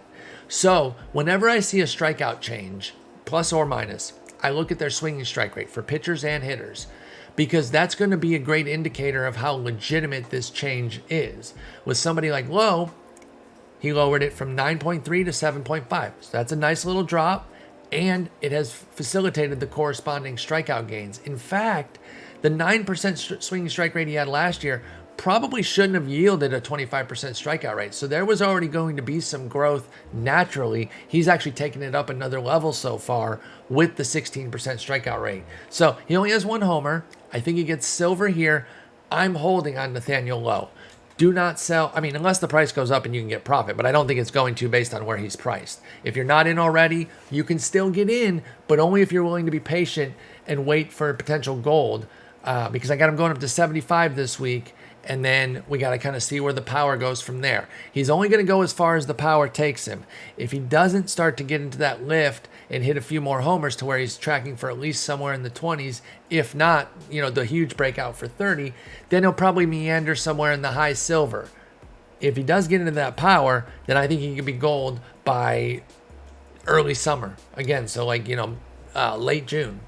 So whenever I see a strikeout change, plus or minus, I look at their swinging strike rate for pitchers and hitters because that's going to be a great indicator of how legitimate this change is. With somebody like Lowe, he lowered it from 9.3 to 7.5. So that's a nice little drop, and it has facilitated the corresponding strikeout gains. In fact, the 9% swinging strike rate he had last year probably shouldn't have yielded a 25% strikeout rate. So there was already going to be some growth naturally. He's actually taken it up another level so far with the 16% strikeout rate. So he only has 1 homer. I think he gets silver here. I'm holding on Nathaniel Lowe. Do not sell. I mean, unless the price goes up and you can get profit, but I don't think it's going to based on where he's priced. If you're not in already, you can still get in, but only if you're willing to be patient and wait for potential gold. Because I got him going up to 75 this week. And then we got to kind of see where the power goes from there. He's only going to go as far as the power takes him. If he doesn't start to get into that lift and hit a few more homers to where he's tracking for at least somewhere in the 20s, if not, the huge breakout for 30, then he'll probably meander somewhere in the high silver. If he does get into that power, then I think he could be gold by early summer. Again, so late June.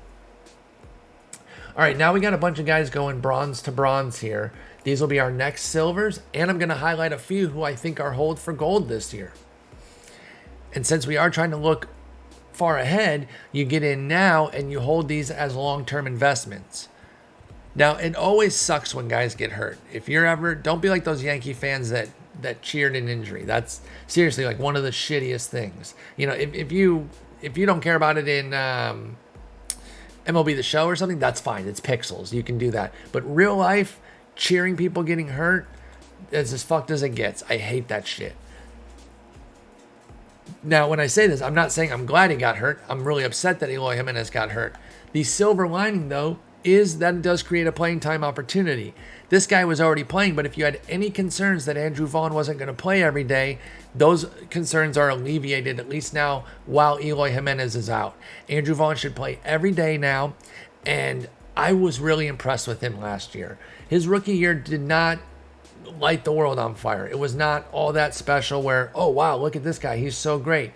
All right, now we got a bunch of guys going bronze to bronze here. These will be our next silvers, and I'm going to highlight a few who I think are hold for gold this year. And since we are trying to look far ahead, you get in now and you hold these as long-term investments. Now, it always sucks when guys get hurt. If you're ever, don't be like those Yankee fans that cheered an injury. That's seriously like one of the shittiest things. If you don't care about it in MLB The Show or something, that's fine. It's pixels. You can do that. But real life, cheering people getting hurt, is as fucked as it gets. I hate that shit. Now, when I say this, I'm not saying I'm glad he got hurt. I'm really upset that Eloy Jimenez got hurt. The silver lining, though, is that it does create a playing time opportunity. This guy was already playing, but if you had any concerns that Andrew Vaughn wasn't going to play every day, those concerns are alleviated, at least now, while Eloy Jimenez is out. Andrew Vaughn should play every day now, and I was really impressed with him last year. His rookie year did not light the world on fire. It was not all that special where, oh, wow, look at this guy. He's so great.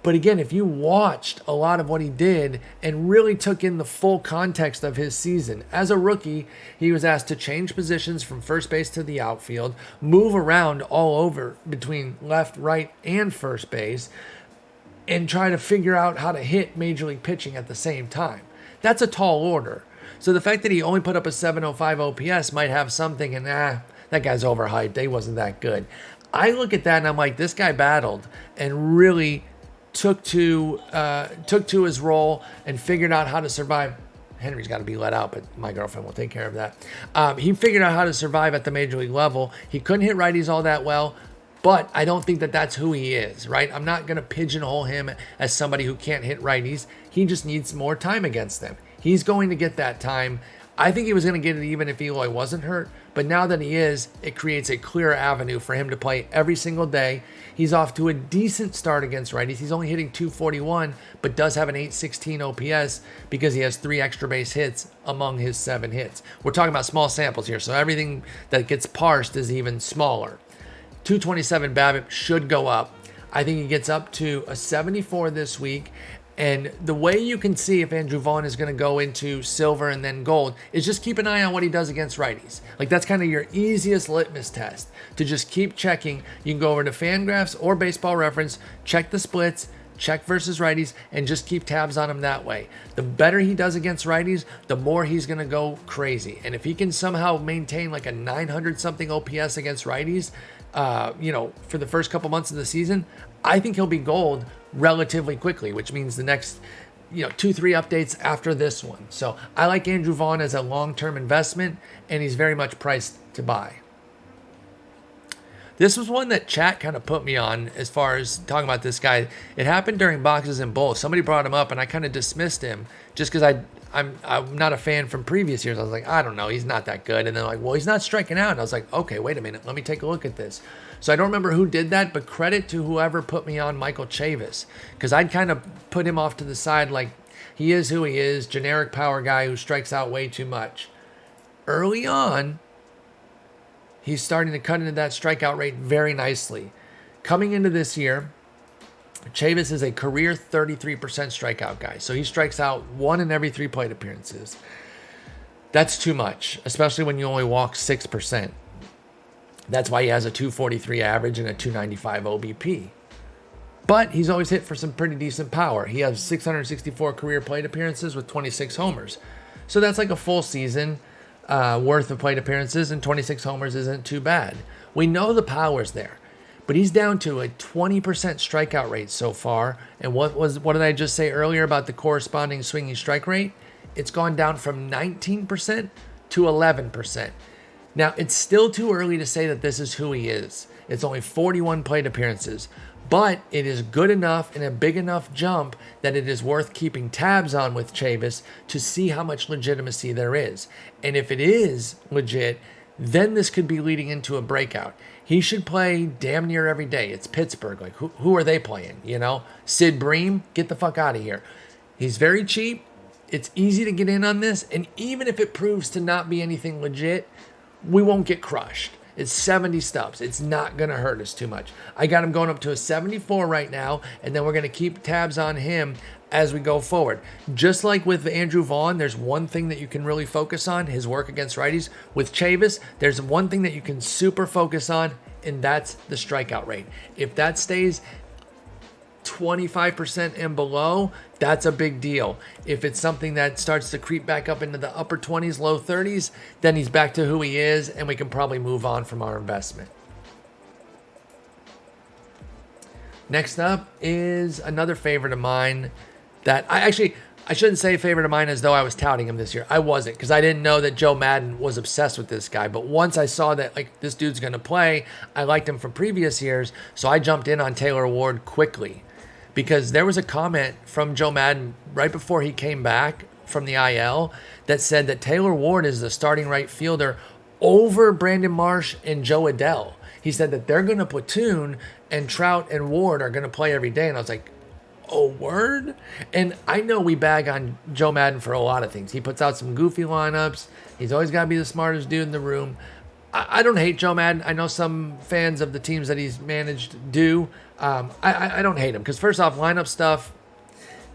But again, if you watched a lot of what he did and really took in the full context of his season, as a rookie, he was asked to change positions from first base to the outfield, move around all over between left, right, and first base, and try to figure out how to hit major league pitching at the same time. That's a tall order. So the fact that he only put up a 705 OPS might have something, and that guy's overhyped. He wasn't that good. I look at that and I'm like, this guy battled and really took to his role and figured out how to survive. Henry's got to be let out, but my girlfriend will take care of that. He figured out how to survive at the major league level. He couldn't hit righties all that well, but I don't think that that's who he is, right? I'm not going to pigeonhole him as somebody who can't hit righties. He just needs more time against them. He's going to get that time. I think he was going to get it even if Eloy wasn't hurt, but now that he is, it creates a clear avenue for him to play every single day. He's off to a decent start against righties. He's only hitting 241, but does have an 816 OPS because he has 3 extra base hits among his 7 hits. We're talking about small samples here, so everything that gets parsed is even smaller. 227 BABIP should go up. I think he gets up to a 74 this week. And the way you can see if Andrew Vaughn is going to go into silver and then gold is just keep an eye on what he does against righties. Like, that's kind of your easiest litmus test to just keep checking. You can go over to Fangraphs or Baseball Reference, check the splits, check versus righties, and just keep tabs on him that way. The better he does against righties, the more he's going to go crazy. And if he can somehow maintain like a 900 something OPS against righties, for the first couple months of the season, I think he'll be gold relatively quickly, which means the next 2-3 updates after this one. So I like Andrew Vaughn as a long-term investment, and he's very much priced to buy. This was one that chat kind of put me on as far as talking about this guy. It happened during Boxes and Bowls. Somebody brought him up, and I kind of dismissed him just because I'm not a fan from previous years. I was like, I don't know, he's not that good. And they're like, well, he's not striking out. And I was like, okay, wait a minute, let me take a look at this. So I don't remember who did that, but credit to whoever put me on Michael Chavis, because I'd kind of put him off to the side like he is who he is, generic power guy who strikes out way too much. Early on, he's starting to cut into that strikeout rate very nicely. Coming into this year, Chavis is a career 33% strikeout guy. So he strikes out 1 in every 3 plate appearances. That's too much, especially when you only walk 6%. That's why he has a 243 average and a 295 OBP. But he's always hit for some pretty decent power. He has 664 career plate appearances with 26 homers. So that's like a full season worth of plate appearances, and 26 homers isn't too bad. We know the power's there, but he's down to a 20% strikeout rate so far. And what did I just say earlier about the corresponding swinging strike rate? It's gone down from 19% to 11%. Now, it's still too early to say that this is who he is. It's only 41 plate appearances, but it is good enough and a big enough jump that it is worth keeping tabs on with Chavis to see how much legitimacy there is. And if it is legit, then this could be leading into a breakout. He should play damn near every day. It's Pittsburgh. Like, who are they playing? You know, Sid Bream, get the fuck out of here. He's very cheap. It's easy to get in on this. And even if it proves to not be anything legit, we won't get crushed. It's 70 stubs. It's not going to hurt us too much. I got him going up to a 74 right now, and then we're going to keep tabs on him as we go forward. Just like with Andrew Vaughn, there's one thing that you can really focus on, his work against righties. With Chavis, there's one thing that you can super focus on, and that's the strikeout rate. If that stays 25% and below, that's a big deal. If it's something that starts to creep back up into the upper 20s, low 30s, then he's back to who he is, and we can probably move on from our investment. Next up is another favorite of mine that I shouldn't say favorite of mine as though I was touting him this year. I wasn't, because I didn't know that Joe Madden was obsessed with this guy. But once I saw that, like, this dude's going to play, I liked him from previous years, so I jumped in on Taylor Ward quickly. Because there was a comment from Joe Madden right before he came back from the IL that said that Taylor Ward is the starting right fielder over Brandon Marsh and Joe Adell. He said that they're going to platoon and Trout and Ward are going to play every day. And I was like, oh, word? And I know we bag on Joe Madden for a lot of things. He puts out some goofy lineups. He's always got to be the smartest dude in the room. I don't hate Joe Madden. I know some fans of the teams that he's managed do. I don't hate him because, first off, lineup stuff,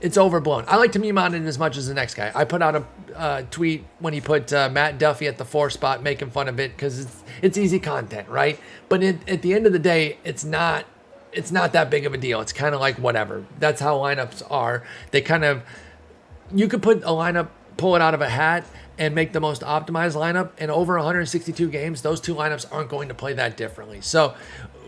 it's overblown. I like to meme on it as much as the next guy. I put out a tweet when he put Matt Duffy at the 4 spot, making fun of it because it's easy content, right? But at the end of the day, it's not that big of a deal. It's kind of like whatever. That's how lineups are. You could put a lineup, pull it out of a hat, and make the most optimized lineup. And over 162 games, those two lineups aren't going to play that differently. So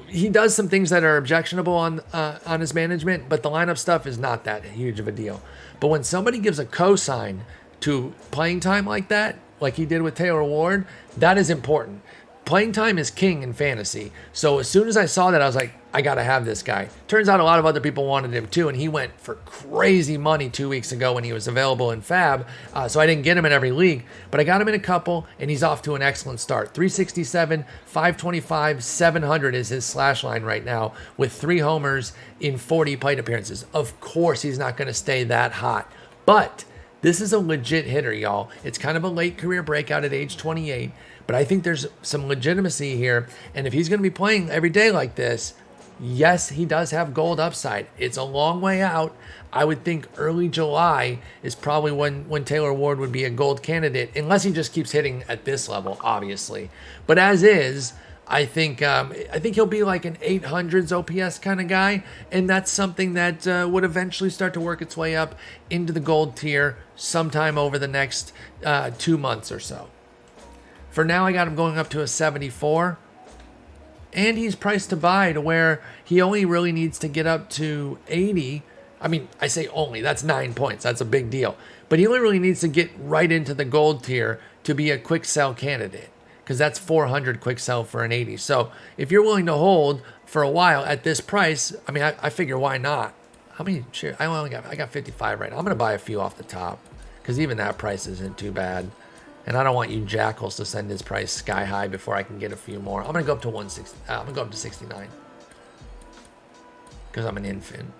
he does some things that are objectionable on his management, but the lineup stuff is not that huge of a deal. But when somebody gives a cosign to playing time like that, like he did with Taylor Ward, that is important. Playing time is king in fantasy. So as soon as I saw that, I was like, I got to have this guy. Turns out a lot of other people wanted him too, and he went for crazy money 2 weeks ago when he was available in Fab. So I didn't get him in every league, but I got him in a couple, and he's off to an excellent start. 367, 525, 700 is his slash line right now with 3 homers in 40 plate appearances. Of course, he's not going to stay that hot, but this is a legit hitter, y'all. It's kind of a late career breakout at age 28. But I think there's some legitimacy here. And if he's going to be playing every day like this, yes, he does have gold upside. It's a long way out. I would think early July is probably when Taylor Ward would be a gold candidate, unless he just keeps hitting at this level, obviously. But as is, I think he'll be like an 800s OPS kind of guy. And that's something that would eventually start to work its way up into the gold tier sometime over the next 2 months or so. For now, I got him going up to a 74. And he's priced to buy to where he only really needs to get up to 80. I mean, I say only, that's 9 points. That's a big deal. But he only really needs to get right into the gold tier to be a quick sell candidate, because that's 400 quick sell for an 80. So if you're willing to hold for a while at this price, I mean, I figure why not? How many shares? I got 55 right now. I'm going to buy a few off the top because even that price isn't too bad. And I don't want you jackals to send his price sky high before I can get a few more. I'm going to go up to 160. I'm going to go up to 69. Because I'm an infant.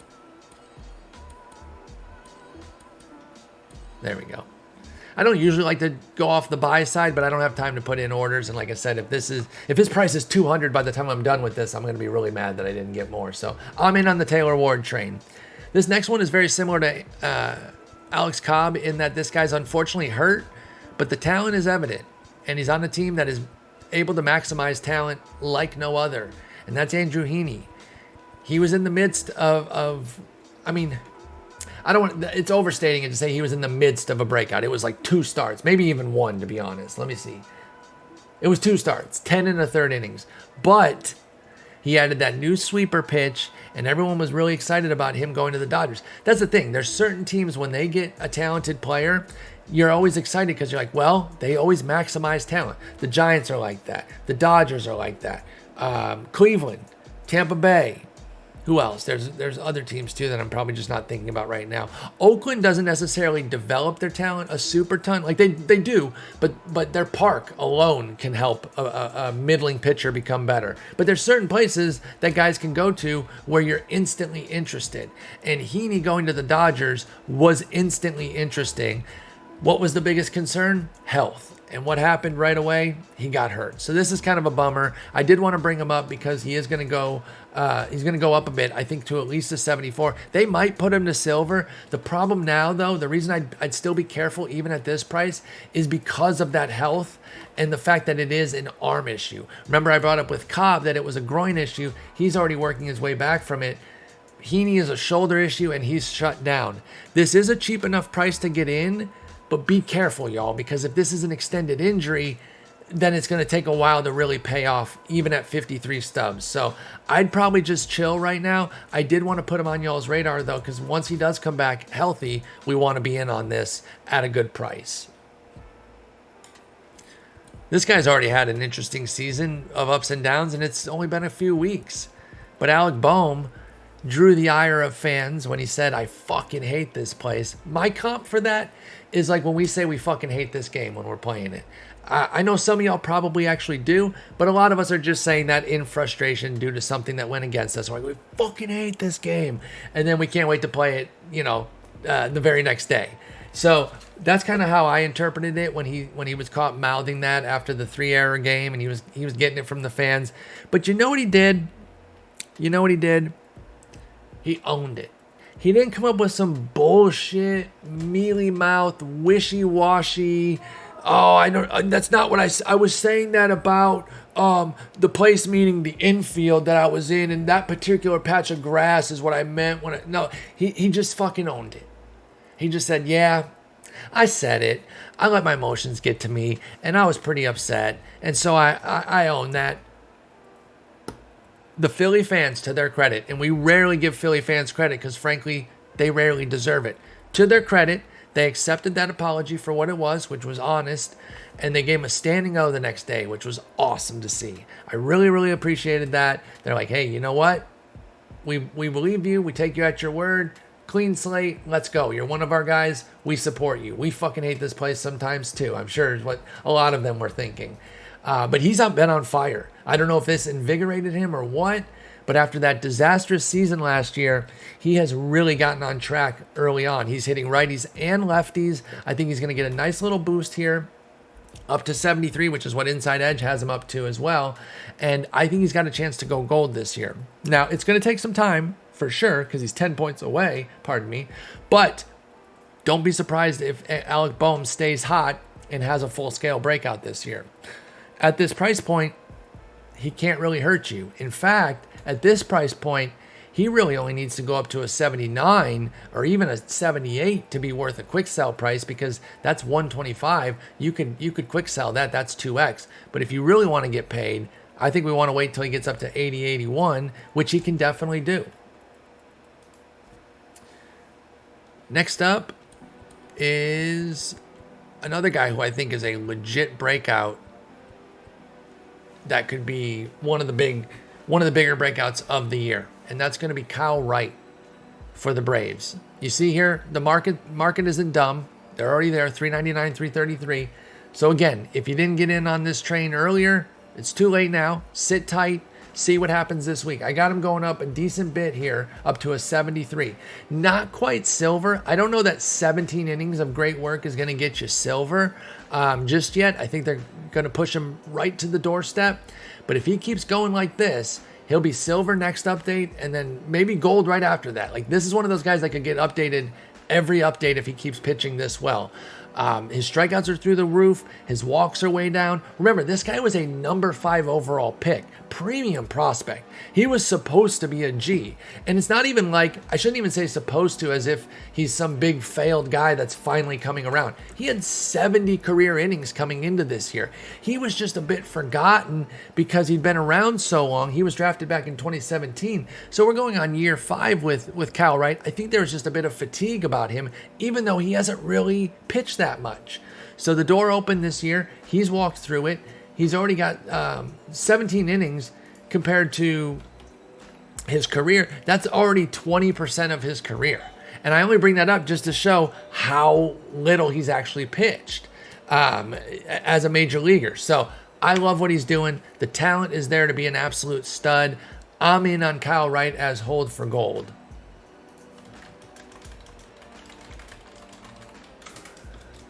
There we go. I don't usually like to go off the buy side, but I don't have time to put in orders. And like I said, if his price is 200 by the time I'm done with this, I'm going to be really mad that I didn't get more. So I'm in on the Taylor Ward train. This next one is very similar to Alex Cobb in that this guy's unfortunately hurt. But the talent is evident, and he's on a team that is able to maximize talent like no other, and that's Andrew Heaney. He was in the midst of I mean, it's overstating it to say he was in the midst of a breakout. It was like 2 starts, maybe even 1, to be honest. Let me see. It was 2 starts, 10 in the 3rd innings. But he added that new sweeper pitch, and everyone was really excited about him going to the Dodgers. That's the thing. There's certain teams, when they get a talented player, you're always excited because you're like, well, they always maximize talent. The Giants are like that. The Dodgers are like that. Cleveland, Tampa Bay, Who else? There's other teams too that I'm probably just not thinking about right now. Oakland doesn't necessarily develop their talent a super ton. Like they do, but their park alone can help a middling pitcher become better. But there's certain places that guys can go to where you're instantly interested. And Heaney going to the Dodgers was instantly interesting. What was the biggest concern? Health. And what happened right away? He got hurt. So this is kind of a bummer. I did want to bring him up because he is going to go. He's going to go up a bit. I think to at least a 74. They might put him to silver. The problem now, though, the reason I'd still be careful even at this price is because of that health and the fact that it is an arm issue. Remember, I brought up with Cobb that it was a groin issue. He's already working his way back from it. Heaney is a shoulder issue, and he's shut down. This is a cheap enough price to get in. But be careful, y'all, because if this is an extended injury, then it's going to take a while to really pay off, even at 53 stubs. So I'd probably just chill right now. I did want to put him on y'all's radar, though, because once he does come back healthy, we want to be in on this at a good price. This guy's already had an interesting season of ups and downs, and it's only been a few weeks. But Alec Boehm drew the ire of fans when he said, I fucking hate this place. My comp for that is like when we say we fucking hate this game when we're playing it. I know some of y'all probably actually do, but a lot of us are just saying that in frustration due to something that went against us. We're like, we fucking hate this game. And then we can't wait to play it, the very next day. So that's kind of how I interpreted it when he was caught mouthing that after the 3-error game, and he was getting it from the fans. But you know what he did? He owned it. He didn't come up with some bullshit, mealy mouth, wishy-washy. Oh, I know that's not what I was saying that about the place, meaning the infield that I was in, and that particular patch of grass is what I meant when no, he just fucking owned it. He just said, yeah, I said it. I let my emotions get to me, and I was pretty upset, and so I own that. The Philly fans, to their credit, and we rarely give Philly fans credit because, frankly, they rarely deserve it. To their credit, they accepted that apology for what it was, which was honest, and they gave him a standing O the next day, which was awesome to see. I really, really appreciated that. They're like, hey, you know what? We believe you. We take you at your word. Clean slate. Let's go. You're one of our guys. We support you. We fucking hate this place sometimes, too. I'm sure is what a lot of them were thinking. But he's been on fire. I don't know if this invigorated him or what, but after that disastrous season last year, he has really gotten on track early on. He's hitting righties and lefties. I think he's going to get a nice little boost here up to 73, which is what Inside Edge has him up to as well. And I think he's got a chance to go gold this year. Now, it's going to take some time for sure because he's 10 points away, pardon me. But don't be surprised if Alec Boehm stays hot and has a full-scale breakout this year. At this price point, he can't really hurt you. In fact, at this price point, he really only needs to go up to a 79 or even a 78 to be worth a quick sell price because that's 125. You could quick sell that. That's 2x. But if you really want to get paid, I think we want to wait till he gets up to 80, 81, which he can definitely do. Next up is another guy who I think is a legit breakout. That could be one of the bigger breakouts of the year, and that's going to be Wright for the Braves. You see here, the market isn't dumb. They're already there, $399, $333. So again, if you didn't get in on this train earlier, it's too late now. Sit tight. See what happens this week. I got him going up a decent bit here, up to a 73. Not quite silver. I don't know that 17 innings of great work is going to get you silver just yet. I think they're going to push him right to the doorstep. But if he keeps going like this, he'll be silver next update and then maybe gold right after that. Like, this is one of those guys that could get updated every update if he keeps pitching this well. His strikeouts are through the roof. His walks are way down. Remember, this guy was a number 5 overall pick. Premium prospect. He was supposed to be a G. And it's not even like, I shouldn't even say supposed to as if he's some big failed guy that's finally coming around. He had 70 career innings coming into this year. He was just a bit forgotten because he'd been around so long. He was drafted back in 2017. So we're going on year 5 with Cal Wright. I think there was just a bit of fatigue about him, even though he hasn't really pitched that much. So the door opened this year. He's walked through it. He's already got 17 innings compared to his career, that's already 20% of his career. And I only bring that up just to show how little he's actually pitched as a major leaguer. So I love what he's doing. The talent is there to be an absolute stud. I'm in on Kyle Wright as hold for gold.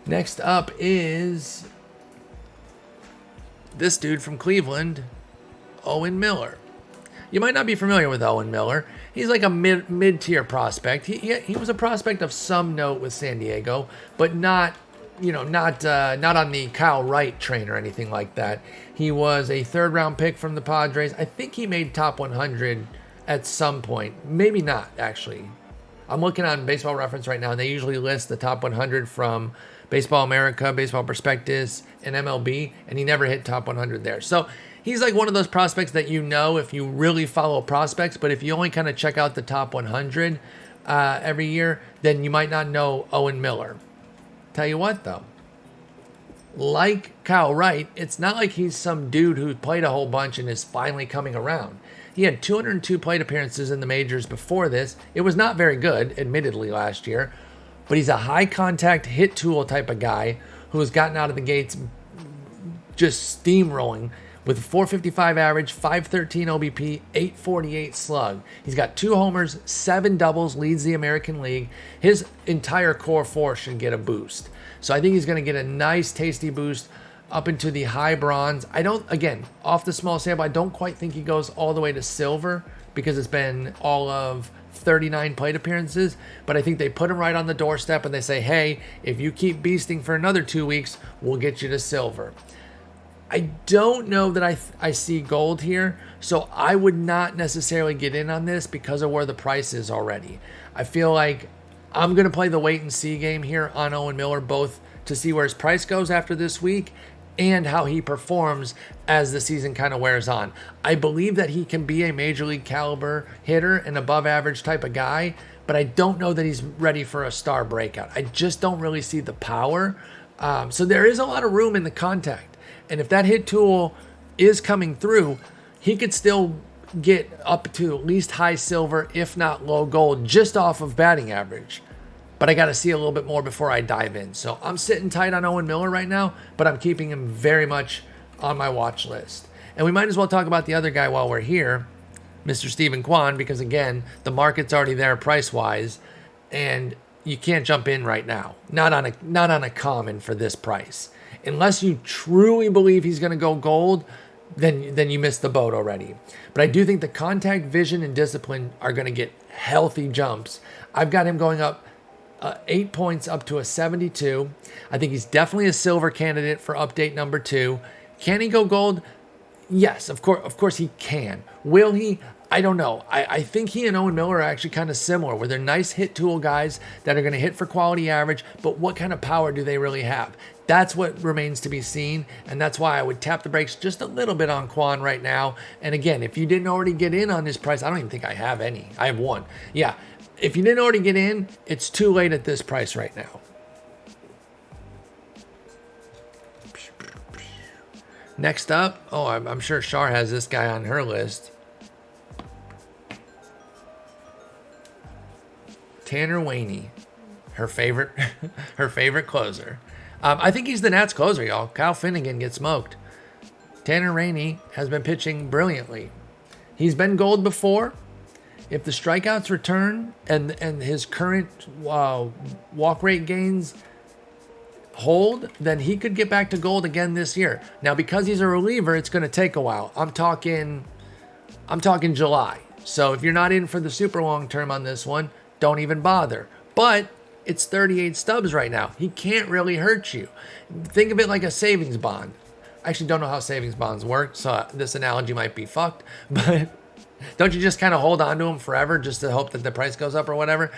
Next up is this dude from Cleveland, Owen Miller. You might not be familiar with Owen Miller. He's like a mid-tier prospect. He was a prospect of some note with San Diego, but not on the Kyle Wright train or anything like that. He was a third-round pick from the Padres. I think he made top 100 at some point. Maybe not, actually. I'm looking on Baseball Reference right now, and they usually list the top 100 from Baseball America, Baseball Prospectus, and MLB, and he never hit top 100 there. So he's like one of those prospects that you know if you really follow prospects, but if you only kind of check out the top 100 every year, then you might not know Owen Miller. Tell you what, though, like Kyle Wright, it's not like he's some dude who played a whole bunch and is finally coming around. He had 202 plate appearances in the majors before this. It was not very good, admittedly, last year, but he's a high-contact hit tool type of guy who has gotten out of the gates just steamrolling with a 455 average, 513 OBP, 848 slug. He's got 2 homers, 7 doubles, leads the American League. His entire core force should get a boost. So I think he's going to get a nice, tasty boost up into the high bronze. Again, off the small sample, I don't quite think he goes all the way to silver because it's been all of 39 plate appearances, but I think they put him right on the doorstep and they say, hey, if you keep beasting for another 2 weeks, we'll get you to silver. I don't know that I see gold here, so I would not necessarily get in on this because of where the price is already. I feel like I'm going to play the wait and see game here on Owen Miller, both to see where his price goes after this week and how he performs as the season kind of wears on. I believe that he can be a major league caliber hitter and above average type of guy, but I don't know that he's ready for a star breakout. I just don't really see the power. So there is a lot of room in the contact. And if that hit tool is coming through, he could still get up to at least high silver, if not low gold, just off of batting average. But I got to see a little bit more before I dive in. So I'm sitting tight on Owen Miller right now, but I'm keeping him very much on my watch list. And we might as well talk about the other guy while we're here, Mr. Stephen Kwan, because again, the market's already there price-wise, and you can't jump in right now. Not on a common for this price. Unless you truly believe he's going to go gold, then you missed the boat already. But I do think the contact, vision, and discipline are going to get healthy jumps. I've got him going up 8 points up to a 72. I think he's definitely a silver candidate for update number 2. Can he go gold? Yes, of course he can. Will he? I don't know. I think he and Owen Miller are actually kind of similar, where they're nice hit tool guys that are going to hit for quality average, but what kind of power do they really have? That's what remains to be seen, and that's why I would tap the brakes just a little bit on Kwan right now. And again, if you didn't already get in on his price, I don't even think I have any. I have one. Yeah, if you didn't already get in, it's too late at this price right now. Next up, I'm sure Shar has this guy on her list. Tanner Heaney, her favorite closer. I think he's the Nats closer, y'all. Kyle Finnegan gets smoked. Tanner Heaney has been pitching brilliantly. He's been gold before. If the strikeouts return and his current walk rate gains hold, then he could get back to gold again this year. Now, because he's a reliever, it's going to take a while. I'm talking July. So if you're not in for the super long term on this one, don't even bother. But it's 38 stubs right now. He can't really hurt you. Think of it like a savings bond. I actually don't know how savings bonds work, so this analogy might be fucked. But don't you just kind of hold on to them forever just to hope that the price goes up or whatever?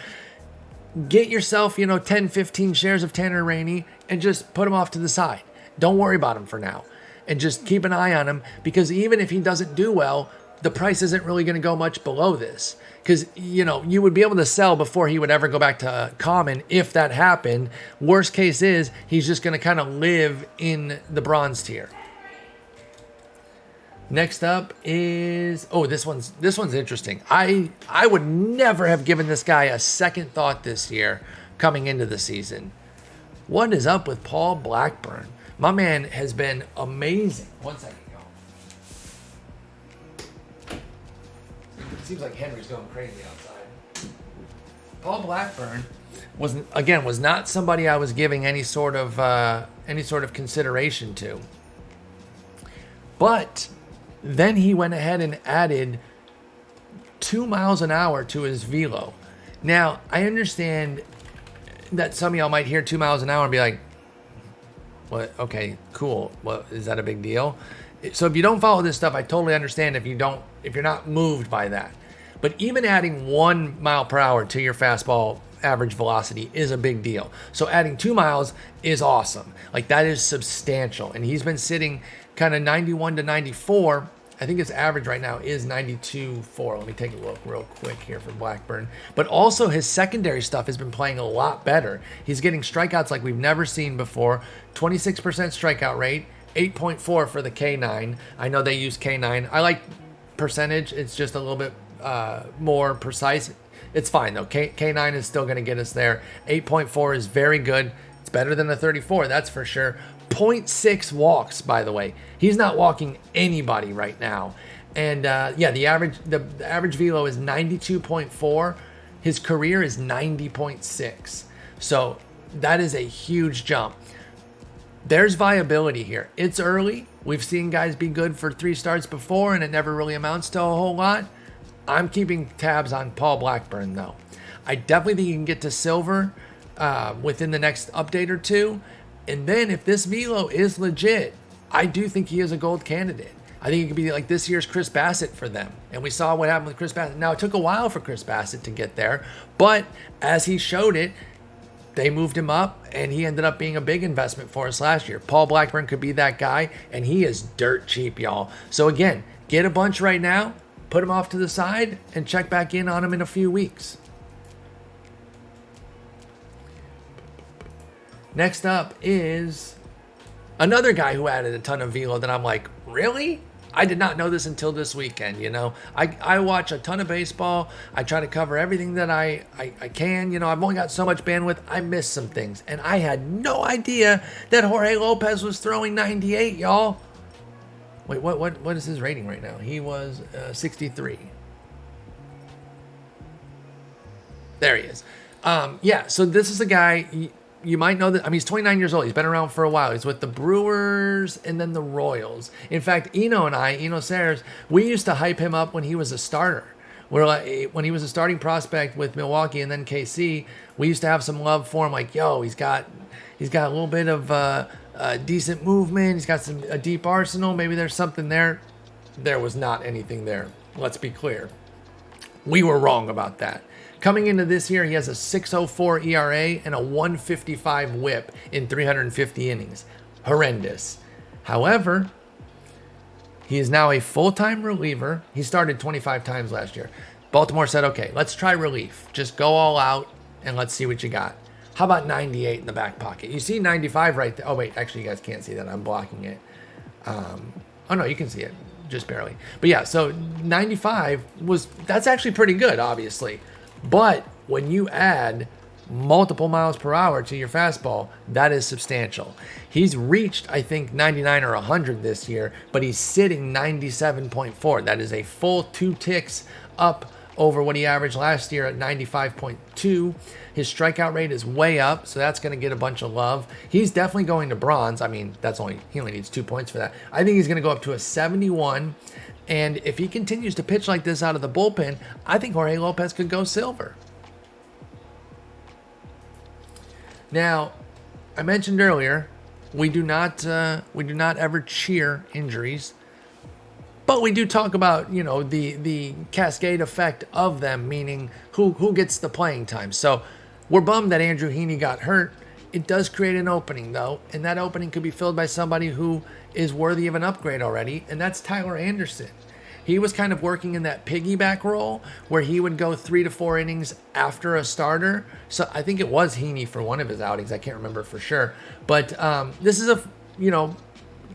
Get yourself, 10, 15 shares of Tanner Heaney and just put him off to the side. Don't worry about him for now. And just keep an eye on him, because even if he doesn't do well, the price isn't really going to go much below this. Because, you would be able to sell before he would ever go back to common if that happened. Worst case is he's just going to kind of live in the bronze tier. Next up is this one's interesting. I would never have given this guy a second thought this year coming into the season. What is up with Paul Blackburn? My man has been amazing. 1 second, y'all. Seems like Henry's going crazy outside. Paul Blackburn was not somebody I was giving any sort of consideration to. But then he went ahead and added 2 miles an hour to his velo. Now, I understand that some of y'all might hear 2 miles an hour and be like, "What? Okay, cool. Well, is that a big deal?" So if you don't follow this stuff, I totally understand if you're not moved by that. But even adding 1 mile per hour to your fastball average velocity is a big deal. So adding 2 miles is awesome. Like, that is substantial. And he's been sitting kind of 91 to 94. I think his average right now is 92.4. Let me take a look real quick here for Blackburn. But also his secondary stuff has been playing a lot better. He's getting strikeouts like we've never seen before. 26% strikeout rate, 8.4 for the K9. I know they use K9. I like percentage. It's just a little bit more precise. It's fine though. K9 is still going to get us there. 8.4 is very good. It's better than a 34, that's for sure. 0.6 walks, by the way. He's not walking anybody right now. And the average velo is 92.4. His career is 90.6. So that is a huge jump. There's viability here. It's early. We've seen guys be good for 3 starts before, and it never really amounts to a whole lot. I'm keeping tabs on Paul Blackburn, though. I definitely think he can get to silver within the next update or two. And then if this velo is legit, I do think he is a gold candidate. I think he could be like this year's Chris Bassett for them. And we saw what happened with Chris Bassett. Now, it took a while for Chris Bassett to get there, but as he showed it, they moved him up, and he ended up being a big investment for us last year. Paul Blackburn could be that guy, and he is dirt cheap, y'all. So again, get a bunch right now, put him off to the side, and check back in on him in a few weeks. Next up is another guy who added a ton of velo that I'm like, really? I did not know this until this weekend, you know. I watch a ton of baseball. I try to cover everything that I can. You know, I've only got so much bandwidth. I missed some things. And I had no idea that Jorge Lopez was throwing 98, y'all. Wait, what is his rating right now? He was 63. There he is. So this is a guy... You might know that. I mean, he's 29 years old. He's been around for a while. He's with the Brewers and then the Royals. In fact, Eno Sayers, we used to hype him up when he was a starter. When he was a starting prospect with Milwaukee and then KC, we used to have some love for him. Like, yo, he's got a little bit of decent movement. He's got a deep arsenal. Maybe there's something there. There was not anything there. Let's be clear. We were wrong about that. Coming into this year, he has a 6.04 ERA and a 155 WHIP in 350 innings. Horrendous. However, he is now a full-time reliever. He started 25 times last year. Baltimore said, okay, let's try relief. Just go all out and let's see what you got. How about 98 in the back pocket? You see 95 right there. Oh, wait, actually, you guys can't see that. I'm blocking it. Oh, no, you can see it. Just barely. But yeah, so 95 that's actually pretty good, obviously. But when you add multiple miles per hour to your fastball, that is substantial. He's reached, I think, 99 or 100 this year, but he's sitting 97.4. That is a full 2 ticks up over what he averaged last year at 95.2. His strikeout rate is way up, so that's going to get a bunch of love. He's definitely going to bronze. I mean, he only needs 2 points for that. I think he's going to go up to a 71. And if he continues to pitch like this out of the bullpen, I think Jorge Lopez could go silver. Now, I mentioned earlier, we do not ever cheer injuries, but we do talk about, you know, the cascade effect of them, meaning who gets the playing time. So we're bummed that Andrew Heaney got hurt. It does create an opening, though, and that opening could be filled by somebody who is worthy of an upgrade already, and that's Tyler Anderson. He was kind of working in that piggyback role where he would go 3 to 4 innings after a starter. So I think it was Heaney for one of his outings. I can't remember for sure. But this is a,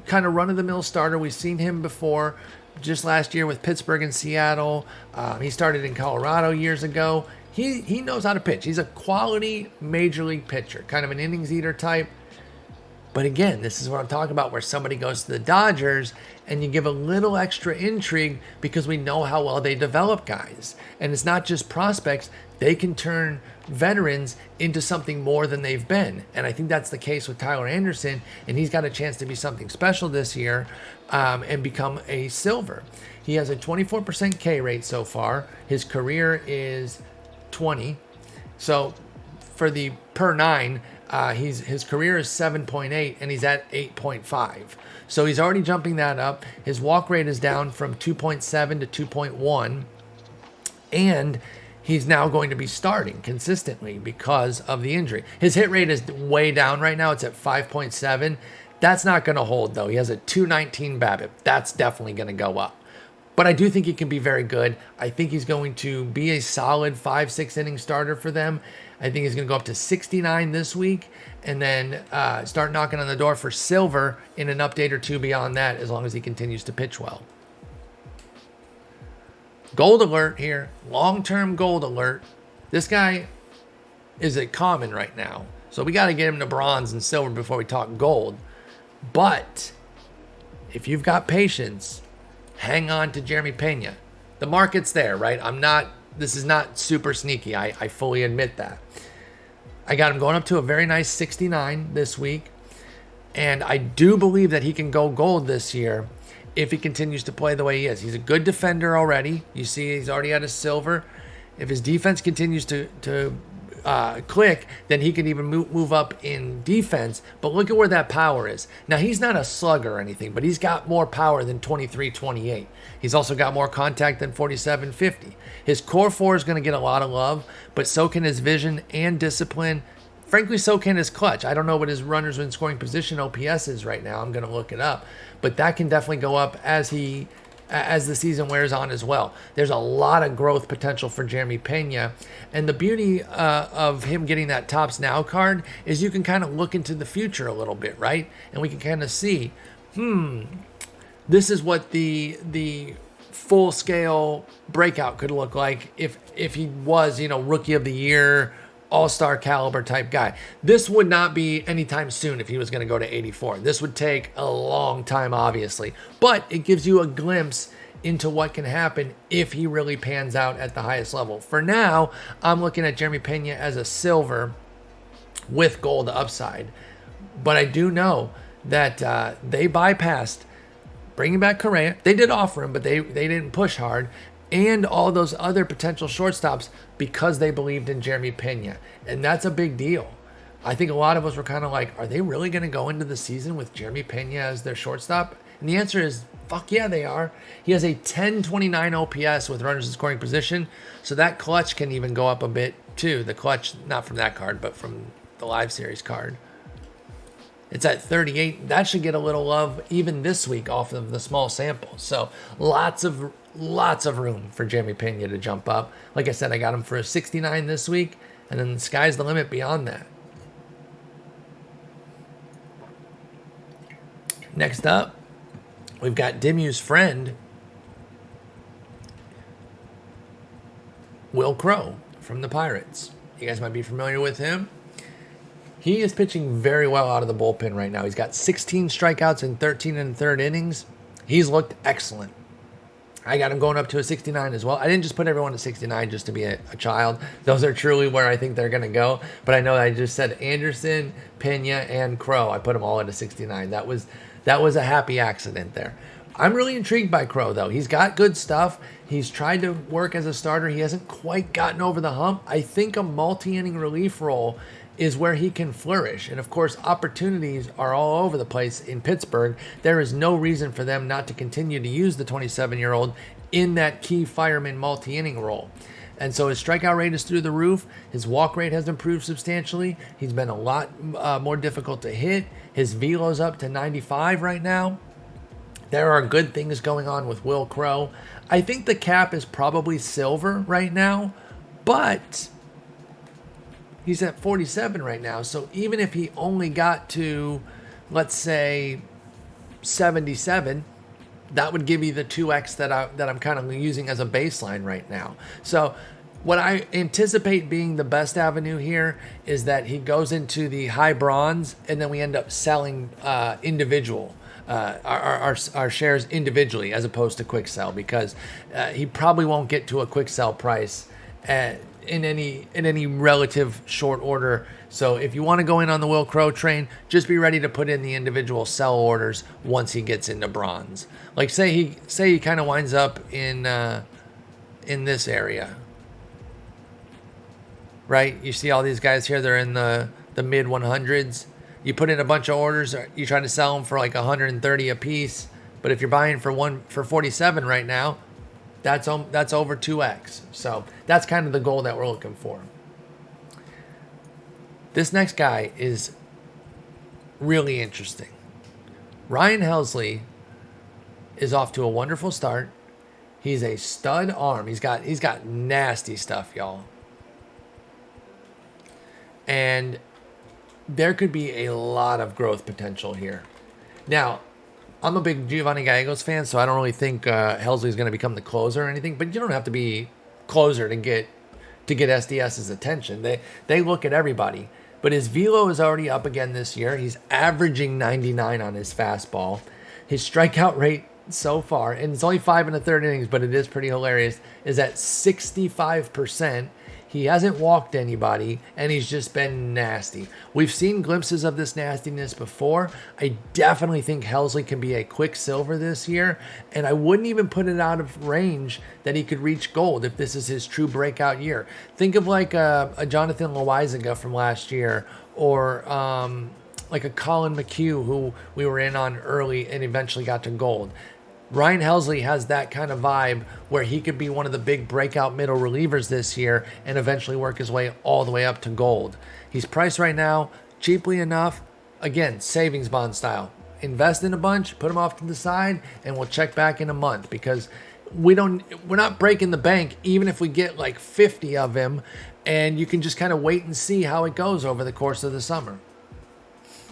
kind of run-of-the-mill starter. We've seen him before. just last year with Pittsburgh and Seattle. He started in Colorado years ago. He knows how to pitch. He's a quality major league pitcher, kind of an innings eater type. But again, this is what I'm talking about, where somebody goes to the Dodgers and you give a little extra intrigue because we know how well they develop guys. And it's not just prospects. They can turn veterans into something more than they've been. And I think that's the case with Tyler Anderson. And he's got a chance to be something special this year and become a silver. He has a 24% K rate so far. His career is 20. So for the per 9, his career is 7.8 and he's at 8.5. So he's already jumping that up. His walk rate is down from 2.7 to 2.1. And he's now going to be starting consistently because of the injury. His hit rate is way down right now. It's at 5.7. That's not going to hold, though. He has a 219 BABIP. That's definitely going to go up. But I do think he can be very good. I think he's going to be a solid 5-6 inning starter for them. I think he's going to go up to 69 this week and then start knocking on the door for silver in an update or two beyond that, as long as he continues to pitch well. Gold alert here. Long-term gold alert. This guy is a common right now. So we got to get him to bronze and silver before we talk gold. But if you've got patience, hang on to Jeremy Pena. The market's there, right? This is not super sneaky. I fully admit that. I got him going up to a very nice 69 this week. And I do believe that he can go gold this year if he continues to play the way he is. He's a good defender already. You see he's already at a silver. If his defense continues to click, then he can even move up in defense. But look at where that power is. Now, he's not a slugger or anything, but he's got more power than 23-28. He's also got more contact than 47-50. His core 4 is going to get a lot of love, but so can his vision and discipline. Frankly, so can his clutch. I don't know what his runners in scoring position OPS is right now. I'm going to look it up. But that can definitely go up as the season wears on as well. There's a lot of growth potential for Jeremy Pena. And the beauty of him getting that Tops Now card is you can kind of look into the future a little bit, right? And we can kind of see, this is what the full-scale breakout could look like if he was, Rookie of the Year, all-star caliber type guy. This would not be anytime soon if he was going to go to 84. This would take a long time, obviously. But it gives you a glimpse into what can happen if he really pans out at the highest level. For now, I'm looking at Jeremy Pena as a silver with gold upside. But I do know that they bypassed bringing back Correa. They did offer him, but they didn't push hard. And all those other potential shortstops because they believed in Jeremy Pena. And that's a big deal. I think a lot of us were kind of like, are they really going to go into the season with Jeremy Pena as their shortstop? And the answer is, fuck yeah, they are. He has a 1029 OPS with runners in scoring position. So that clutch can even go up a bit too. The clutch, not from that card, but from the Live Series card. It's at 38. That should get a little love even this week off of the small sample. So lots of room for Jeremy Pena to jump up. Like I said, I got him for a 69 this week, and then the sky's the limit beyond that. Next up, we've got Dimu's friend, Will Crowe from the Pirates. You guys might be familiar with him. He is pitching very well out of the bullpen right now. He's got 16 strikeouts in 13 and third innings. He's looked excellent. I got him going up to a 69 as well. I didn't just put everyone at 69 just to be a child. Those are truly where I think they're going to go. But I know I just said Anderson, Pena, and Crowe. I put them all at a 69. That was a happy accident there. I'm really intrigued by Crowe, though. He's got good stuff. He's tried to work as a starter. He hasn't quite gotten over the hump. I think a multi-inning relief role is where he can flourish. And of course, opportunities are all over the place in Pittsburgh. There is no reason for them not to continue to use the 27-year-old in that key fireman multi-inning role. And so his strikeout rate is through the roof. His walk rate has improved substantially. He's been a lot more difficult to hit. His velo's up to 95 right now. There are good things going on with Will Crowe. I think the cap is probably silver right now, but he's at 47 right now. So even if he only got to, let's say, 77, that would give you the 2x that I'm kind of using as a baseline right now. So what I anticipate being the best avenue here is that he goes into the high bronze, and then we end up selling individual our shares individually as opposed to quick sell, because he probably won't get to a quick sell price in any relative short order. So if you want to go in on the Will Crow train, just be ready to put in the individual sell orders once he gets into bronze. Like say he kind of winds up in this area, right? You see all these guys here, they're in the mid 100s. You put in a bunch of orders, you try to sell them for like 130 a piece, but if you're buying for 47 right now, that's over 2x. So that's kind of the goal that we're looking for. This next guy is really interesting. Ryan Helsley is off to a wonderful start. He's a stud arm. He's got nasty stuff, y'all. And there could be a lot of growth potential here. Now, I'm a big Giovanni Gallegos fan, so I don't really think Helsley is going to become the closer or anything. But you don't have to be closer to get SDS's attention. They look at everybody. But his velo is already up again this year. He's averaging 99 on his fastball. His strikeout rate so far, and it's only 5 1/3 innings, but it is pretty hilarious, is at 65%. He hasn't walked anybody, and he's just been nasty. We've seen glimpses of this nastiness before. I definitely think Helsley can be a quick silver this year, and I wouldn't even put it out of range that he could reach gold if this is his true breakout year. Think of like a Jonathan Loizaga from last year, or like a Colin McHugh, who we were in on early and eventually got to gold. Ryan Helsley has that kind of vibe where he could be one of the big breakout middle relievers this year and eventually work his way all the way up to gold. He's priced right now cheaply enough. Again, savings bond style. Invest in a bunch, put them off to the side, and we'll check back in a month, because we're not breaking the bank even if we get like 50 of him, and you can just kind of wait and see how it goes over the course of the summer.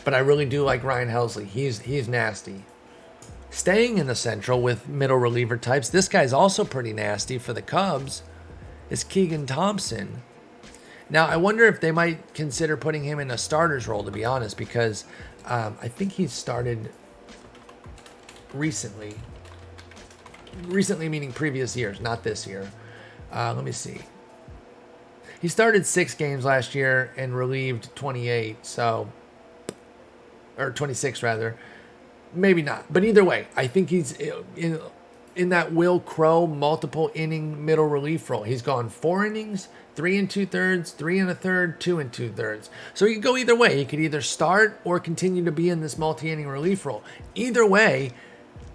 But I really do like Ryan Helsley. He's nasty. Staying in the Central with middle reliever types, this guy's also pretty nasty for the Cubs, is Keegan Thompson. Now, I wonder if they might consider putting him in a starter's role, to be honest, because I think he started recently. Recently meaning previous years, not this year. Let me see. He started 6 games last year and relieved 28, or 26 rather. Maybe not, but either way, I think he's in that Will Crow multiple inning middle relief role. He's gone 4 innings, 3 2/3, 3 1/3, 2 2/3. So he could go either way. He could either start or continue to be in this multi-inning relief role. Either way,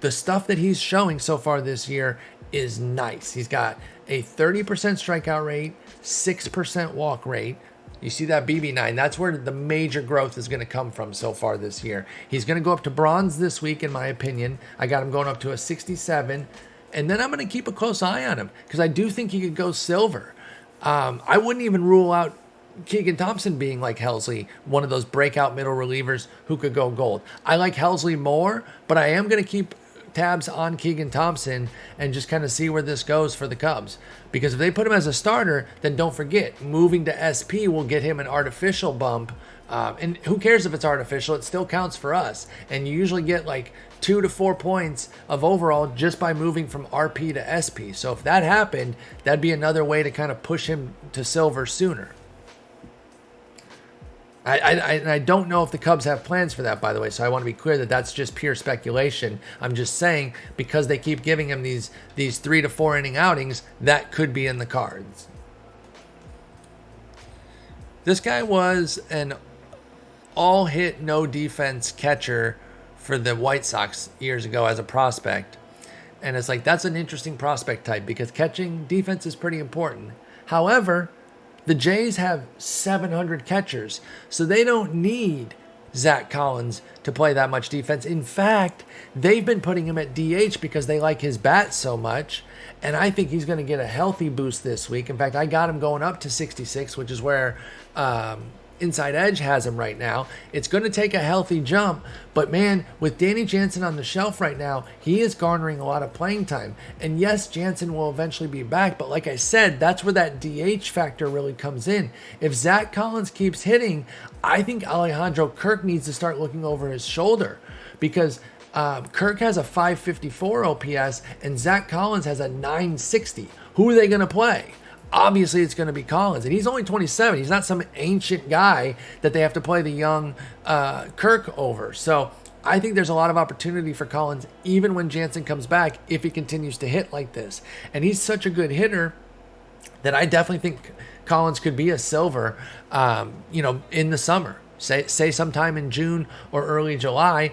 the stuff that he's showing so far this year is nice. He's got a 30% strikeout rate, 6% walk rate. You see that BB9, that's where the major growth is going to come from so far this year. He's going to go up to bronze this week, in my opinion. I got him going up to a 67. And then I'm going to keep a close eye on him, because I do think he could go silver. I wouldn't even rule out Keegan Thompson being like Helsley, one of those breakout middle relievers who could go gold. I like Helsley more, but I am going to keep tabs on Keegan Thompson and just kind of see where this goes for the Cubs. Because if they put him as a starter, then don't forget, moving to SP will get him an artificial bump. And who cares if it's artificial? It still counts for us. And you usually get like 2 to 4 points of overall just by moving from RP to SP. So if that happened, that'd be another way to kind of push him to silver sooner. I don't know if the Cubs have plans for that, by the way, so I want to be clear that that's just pure speculation. I'm just saying, because they keep giving him these 3 to 4 inning outings, that could be in the cards. This guy was an all-hit, no-defense catcher for the White Sox years ago as a prospect. And it's like, that's an interesting prospect type, because catching defense is pretty important. However, the Jays have 700 catchers, so they don't need Zach Collins to play that much defense. In fact, they've been putting him at DH because they like his bat so much, and I think he's going to get a healthy boost this week. In fact, I got him going up to 66, which is where Inside Edge has him right now. It's going to take a healthy jump, but man, with Danny Jansen on the shelf right now, he is garnering a lot of playing time. And yes, Jansen will eventually be back, but like I said, that's where that DH factor really comes in. If Zach Collins keeps hitting, I think Alejandro Kirk needs to start looking over his shoulder, because Kirk has a 554 OPS and Zach Collins has a 960. Who are they going to play? Obviously, it's going to be Collins, and he's only 27. He's not some ancient guy that they have to play the young Kirk over. So I think there's a lot of opportunity for Collins, even when Jansen comes back, if he continues to hit like this. And he's such a good hitter that I definitely think Collins could be a silver, in the summer. Say sometime in June or early July,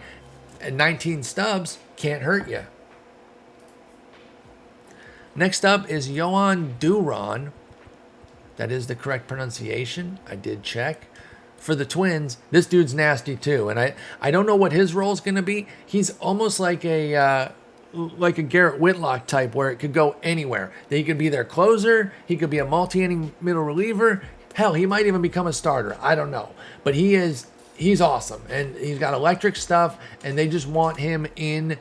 and 19 stubs can't hurt you. Next up is Yohan Duran. That is the correct pronunciation. I did check. For the Twins, this dude's nasty too. And I don't know what his role is going to be. He's almost like a Garrett Whitlock type, where it could go anywhere. He could be their closer. He could be a multi-inning middle reliever. Hell, he might even become a starter. I don't know. But he's awesome. And he's got electric stuff. And they just want him in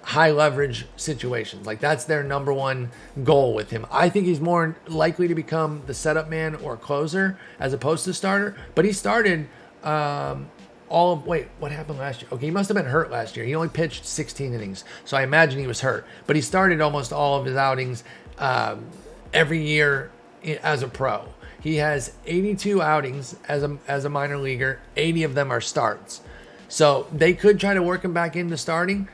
high leverage situations. Like, that's their number one goal with him. I think he's more likely to become the setup man or closer as opposed to starter. But he started what happened last year? Okay, he must have been hurt last year. He only pitched 16 innings, so I imagine he was hurt. But he started almost all of his outings every year as a pro. He has 82 outings as a minor leaguer. 80 of them are starts. So they could try to work him back into starting.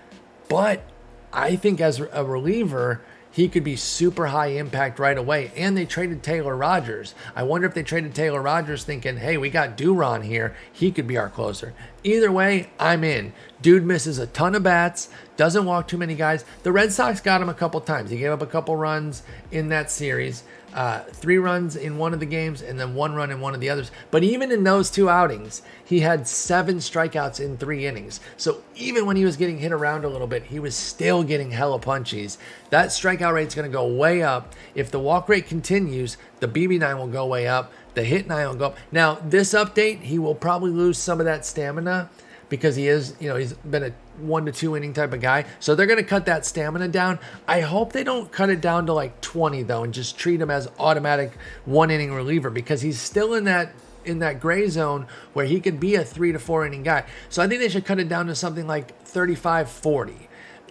But I think as a reliever, he could be super high impact right away. And they traded Taylor Rogers. I wonder if they traded Taylor Rogers thinking, hey, we got Duran here. He could be our closer. Either way, I'm in. Dude misses a ton of bats, doesn't walk too many guys. The Red Sox got him a couple times. He gave up a couple runs in that series. 3 runs in one of the games and then 1 run in one of the others. But even in those 2 outings, he had 7 strikeouts in 3 innings. So even when he was getting hit around a little bit, he was still getting hella punchies. That strikeout rate's going to go way up. If the walk rate continues, the BB9 will go way up. The hit 9 will go up. Now, this update, he will probably lose some of that stamina because he's been a 1 to 2 inning type of guy. So they're going to cut that stamina down. I hope they don't cut it down to like 20 though, and just treat him as automatic 1 inning reliever, because he's still in that gray zone where he could be a 3 to 4 inning guy. So I think they should cut it down to something like 35-40.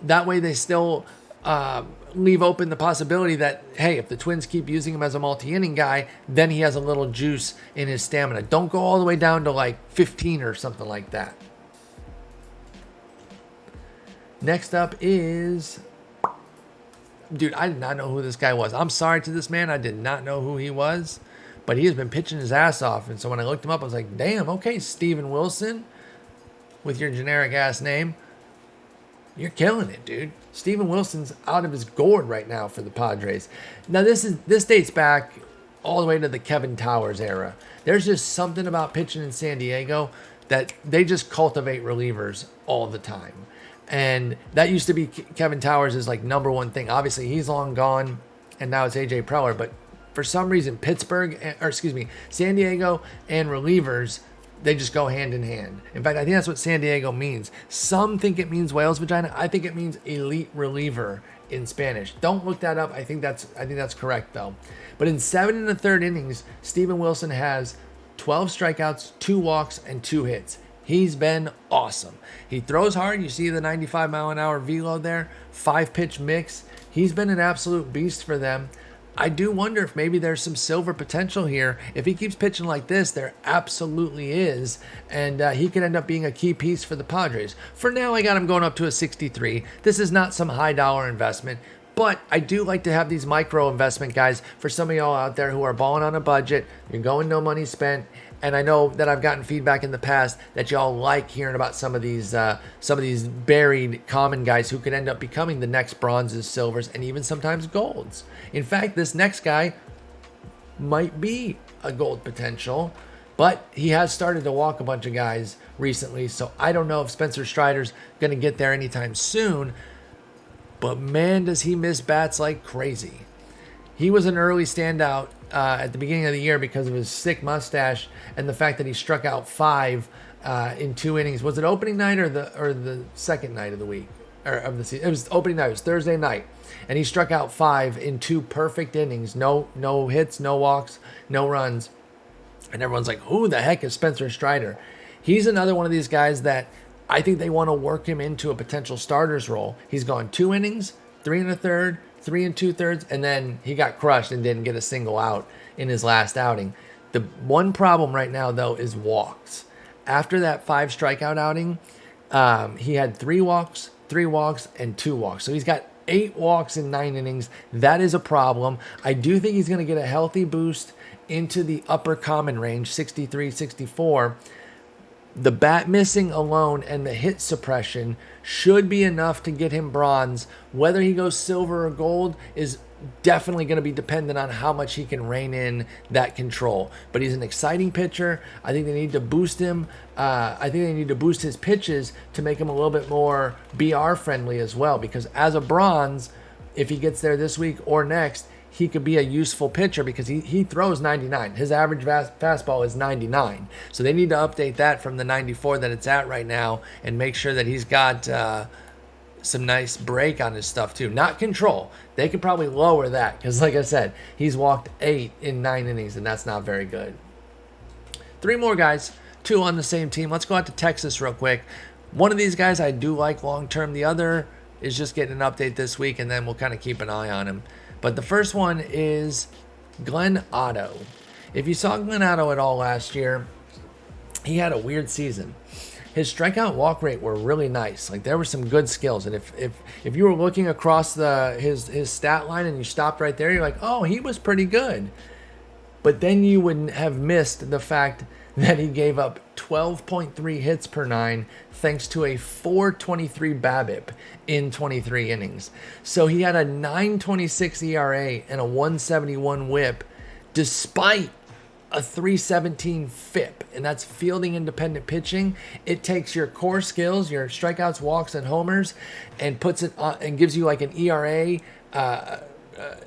That way they still leave open the possibility that, hey, if the Twins keep using him as a multi-inning guy, then he has a little juice in his stamina. Don't go all the way down to like 15 or something like that. Next up is, dude, I did not know who this guy was. I'm sorry to this man. I did not know who he was, but he has been pitching his ass off. And so when I looked him up, I was like, damn, okay, Steven Wilson with your generic ass name. You're killing it, dude. Steven Wilson's out of his gourd right now for the Padres. Now, this dates back all the way to the Kevin Towers era. There's just something about pitching in San Diego that they just cultivate relievers all the time. And that used to be Kevin Towers' like number one thing. Obviously, he's long gone, and now it's AJ Preller. But for some reason, San Diego and relievers, they just go hand in hand. In fact, I think that's what San Diego means. Some think it means whale's vagina. I think it means elite reliever in Spanish. Don't look that up. I think that's correct though. But in 7 1/3 innings, Steven Wilson has 12 strikeouts, 2 walks, and 2 hits. He's been awesome. He throws hard. You see the 95-mile-an-hour velo there, 5-pitch mix. He's been an absolute beast for them. I do wonder if maybe there's some silver potential here. If he keeps pitching like this, there absolutely is. And he could end up being a key piece for the Padres. For now, I got him going up to a 63. This is not some high-dollar investment. But I do like to have these micro investment guys for some of y'all out there who are balling on a budget. You're going no money spent. And I know that I've gotten feedback in the past that y'all like hearing about some of these buried common guys who could end up becoming the next bronzes, silvers, and even sometimes golds. In fact, this next guy might be a gold potential, but he has started to walk a bunch of guys recently, so I don't know if Spencer Strider's going to get there anytime soon, but man, does he miss bats like crazy. He was an early standout at the beginning of the year because of his sick mustache and the fact that he struck out 5 in 2 innings. Was it opening night or the second night of the week or of the season? It was opening night. It was Thursday night, and he struck out 5 in 2 perfect innings. No hits, no walks, no runs, and everyone's like, "Who the heck is Spencer Strider?" He's another one of these guys that I think they want to work him into a potential starter's role. He's gone 2 innings, 3 1/3, 3 2/3, and then he got crushed and didn't get a single out in his last outing. The one problem right now, though, is walks. After that 5 strikeout outing, he had 3 walks, and 2 walks. So he's got 8 walks in 9 innings. That is a problem. I do think he's going to get a healthy boost into the upper common range, 63, 64. The bat missing alone and the hit suppression should be enough to get him bronze. Whether he goes silver or gold is definitely going to be dependent on how much he can rein in that control. But he's an exciting pitcher. I think they need to boost him. I think they need to boost his pitches to make him a little bit more BR friendly as well. Because as a bronze, if he gets there this week or next, he could be a useful pitcher because he throws 99. His average fastball is 99. So they need to update that from the 94 that it's at right now and make sure that he's got some nice break on his stuff too. Not control. They could probably lower that because, like I said, he's walked 8 in 9 innings, and that's not very good. 3 more guys, 2 on the same team. Let's go out to Texas real quick. One of these guys I do like long-term. The other is just getting an update this week, and then we'll kind of keep an eye on him. But the first one is Glenn Otto. If you saw Glenn Otto at all last year, he had a weird season. His strikeout walk rate were really nice. Like there were some good skills. And if you were looking across his stat line and you stopped right there, you're like, oh, he was pretty good. But then you would have missed the fact that he gave up 12.3 hits per 9 thanks to a 4.23 BABIP in 23 innings. So he had a 9.26 ERA and a 1.71 WHIP despite a 3.17 FIP, and that's fielding independent pitching. It takes your core skills, your strikeouts, walks, and homers, and puts it on, and gives you like an ERA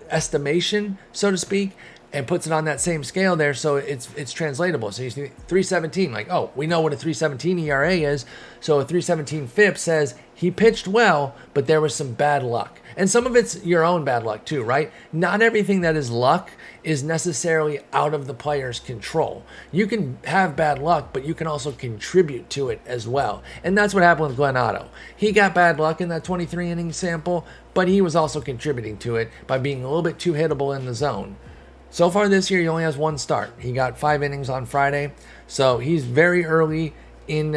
estimation, so to speak, and puts it on that same scale there, so it's translatable. So you see 3.17, like, oh, we know what a 3.17 ERA is, so a 3.17 FIP says he pitched well, but there was some bad luck. And some of it's your own bad luck too, right? Not everything that is luck is necessarily out of the player's control. You can have bad luck, but you can also contribute to it as well. And that's what happened with Glenn Otto. He got bad luck in that 23 inning sample, but he was also contributing to it by being a little bit too hittable in the zone. So far this year, he only has 1 start. He got 5 innings on Friday, so he's very early in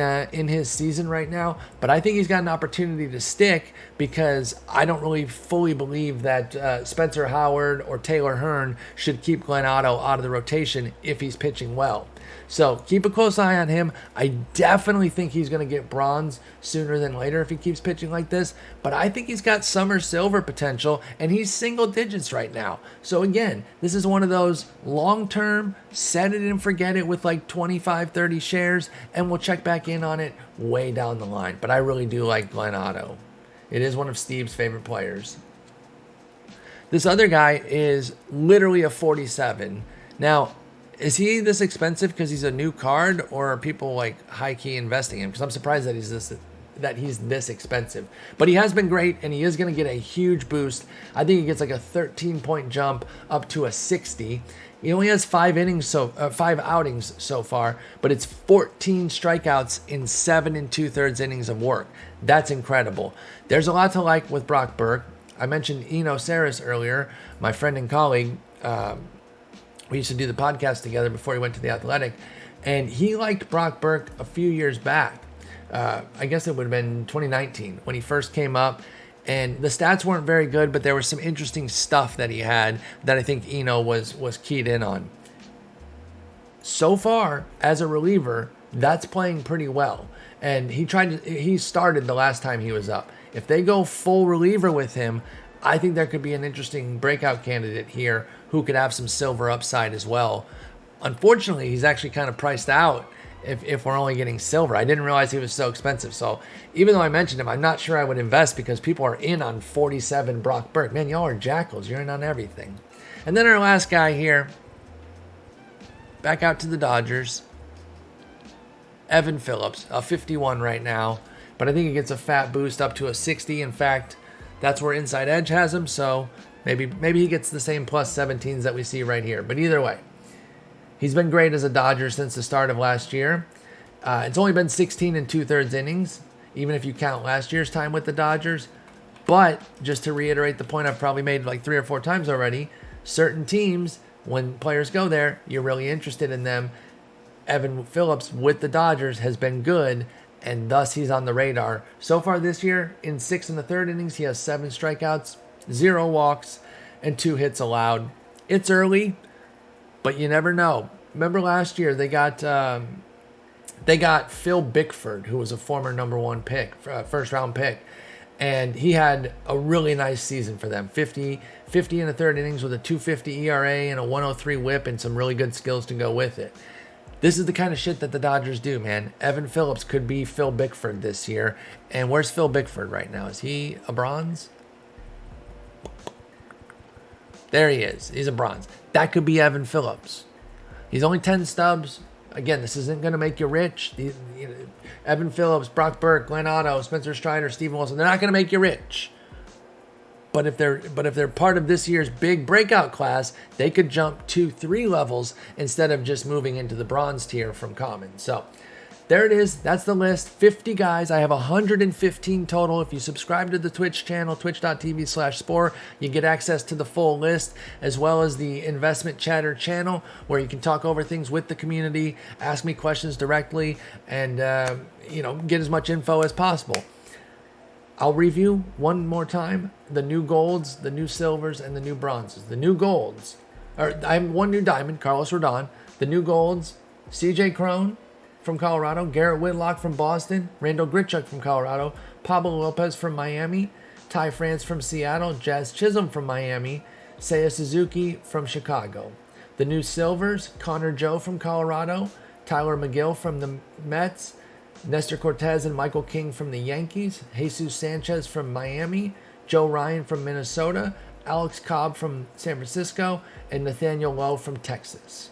his season right now. But I think he's got an opportunity to stick because I don't really fully believe that Spencer Howard or Taylor Hearn should keep Glenn Otto out of the rotation if he's pitching well. So keep a close eye on him. I definitely think he's going to get bronze sooner than later if he keeps pitching like this. But I think he's got summer silver potential, and he's single digits right now. So again, this is one of those long-term, set it and forget it with like 25, 30 shares, and we'll check back in on it way down the line. But I really do like Glenn Otto. It is one of Steve's favorite players. This other guy is literally a 47. Now, is he this expensive because he's a new card, or are people like high-key investing in him? Because I'm surprised that he's this expensive. But he has been great, and he is going to get a huge boost. I think he gets like a 13-point jump up to a 60. He only has 5 outings so far, but it's 14 strikeouts in 7 2/3 innings of work. That's incredible. There's a lot to like with Brock Burke. I mentioned Eno Saris earlier, my friend and colleague. We used to do the podcast together before he went to the Athletic, and he liked Brock Burke a few years back. I guess it would have been 2019 when he first came up, and the stats weren't very good, but there was some interesting stuff that he had that I think Eno was keyed in on. So far, as a reliever, that's playing pretty well, and he started the last time he was up. If they go full reliever with him, I think there could be an interesting breakout candidate here who could have some silver upside as well. Unfortunately, he's actually kind of priced out if we're only getting silver. I didn't realize he was so expensive. So even though I mentioned him, I'm not sure I would invest because people are in on 47 Brock Burke. Man, y'all are jackals. You're in on everything. And then our last guy here back out to the Dodgers. Evan Phillips, a 51 right now, but I think he gets a fat boost up to a 60. In fact, that's where Inside Edge has him, so maybe he gets the same plus 17s that we see right here. But either way, he's been great as a Dodger since the start of last year. It's only been 16 and 2/3 innings, even if you count last year's time with the Dodgers. But just to reiterate the point I've probably made like 3 or 4 times already, certain teams, when players go there, you're really interested in them. Evan Phillips with the Dodgers has been good, and thus he's on the radar. So far this year, in 6 1/3 innings, he has 7 strikeouts, 0 walks, and 2 hits allowed. It's early, but you never know. Remember last year they got Phil Bickford, who was a former number 1 pick, first round pick, and he had a really nice season for them. 50 1/3 innings with a 2.50 ERA and a 103 WHIP and some really good skills to go with it. This is the kind of shit that the Dodgers do, man. Evan Phillips could be Phil Bickford this year. And where's Phil Bickford right now? Is he a bronze? There he is. He's a bronze. That could be Evan Phillips. He's only 10 stubs. Again, this isn't going to make you rich. Evan Phillips, Brock Burke, Glenn Otto, Spencer Strider, Steven Wilson, they're not going to make you rich. But if they're part of this year's big breakout class, they could jump 2-3 levels instead of just moving into the bronze tier from common. So there it is. That's the list. 50 guys. I have 115 total. If you subscribe to the Twitch channel, twitch.tv/Spore, you get access to the full list, as well as the Investment Chatter channel, where you can talk over things with the community, ask me questions directly, and get as much info as possible. I'll review one more time the new golds, the new silvers, and the new bronzes. The new golds, I have one new diamond, Carlos Rodon. The new golds, CJ Cron from Colorado, Garrett Whitlock from Boston, Randall Grichuk from Colorado, Pablo Lopez from Miami, Ty France from Seattle, Jazz Chisholm from Miami, Seiya Suzuki from Chicago. The new silvers, Connor Joe from Colorado, Tyler Mcgill from the Mets, Nestor Cortez and Michael King from the Yankees, Jesus Sanchez from Miami, Joe Ryan from Minnesota, Alex Cobb from San Francisco, and Nathaniel Lowe from Texas.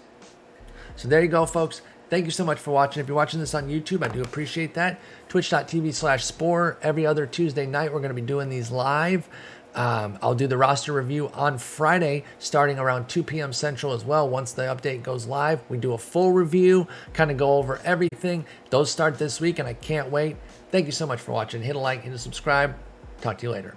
So there you go, folks. Thank you so much for watching. If you're watching this on YouTube, I do appreciate that. Twitch.tv/Spore. Every other Tuesday night, we're going to be doing these live. I'll do the roster review on Friday, starting around 2 p.m. Central as well. Once the update goes live, we do a full review, kind of go over everything. Those start this week, and I can't wait. Thank you so much for watching. Hit a like, hit a subscribe. Talk to you later.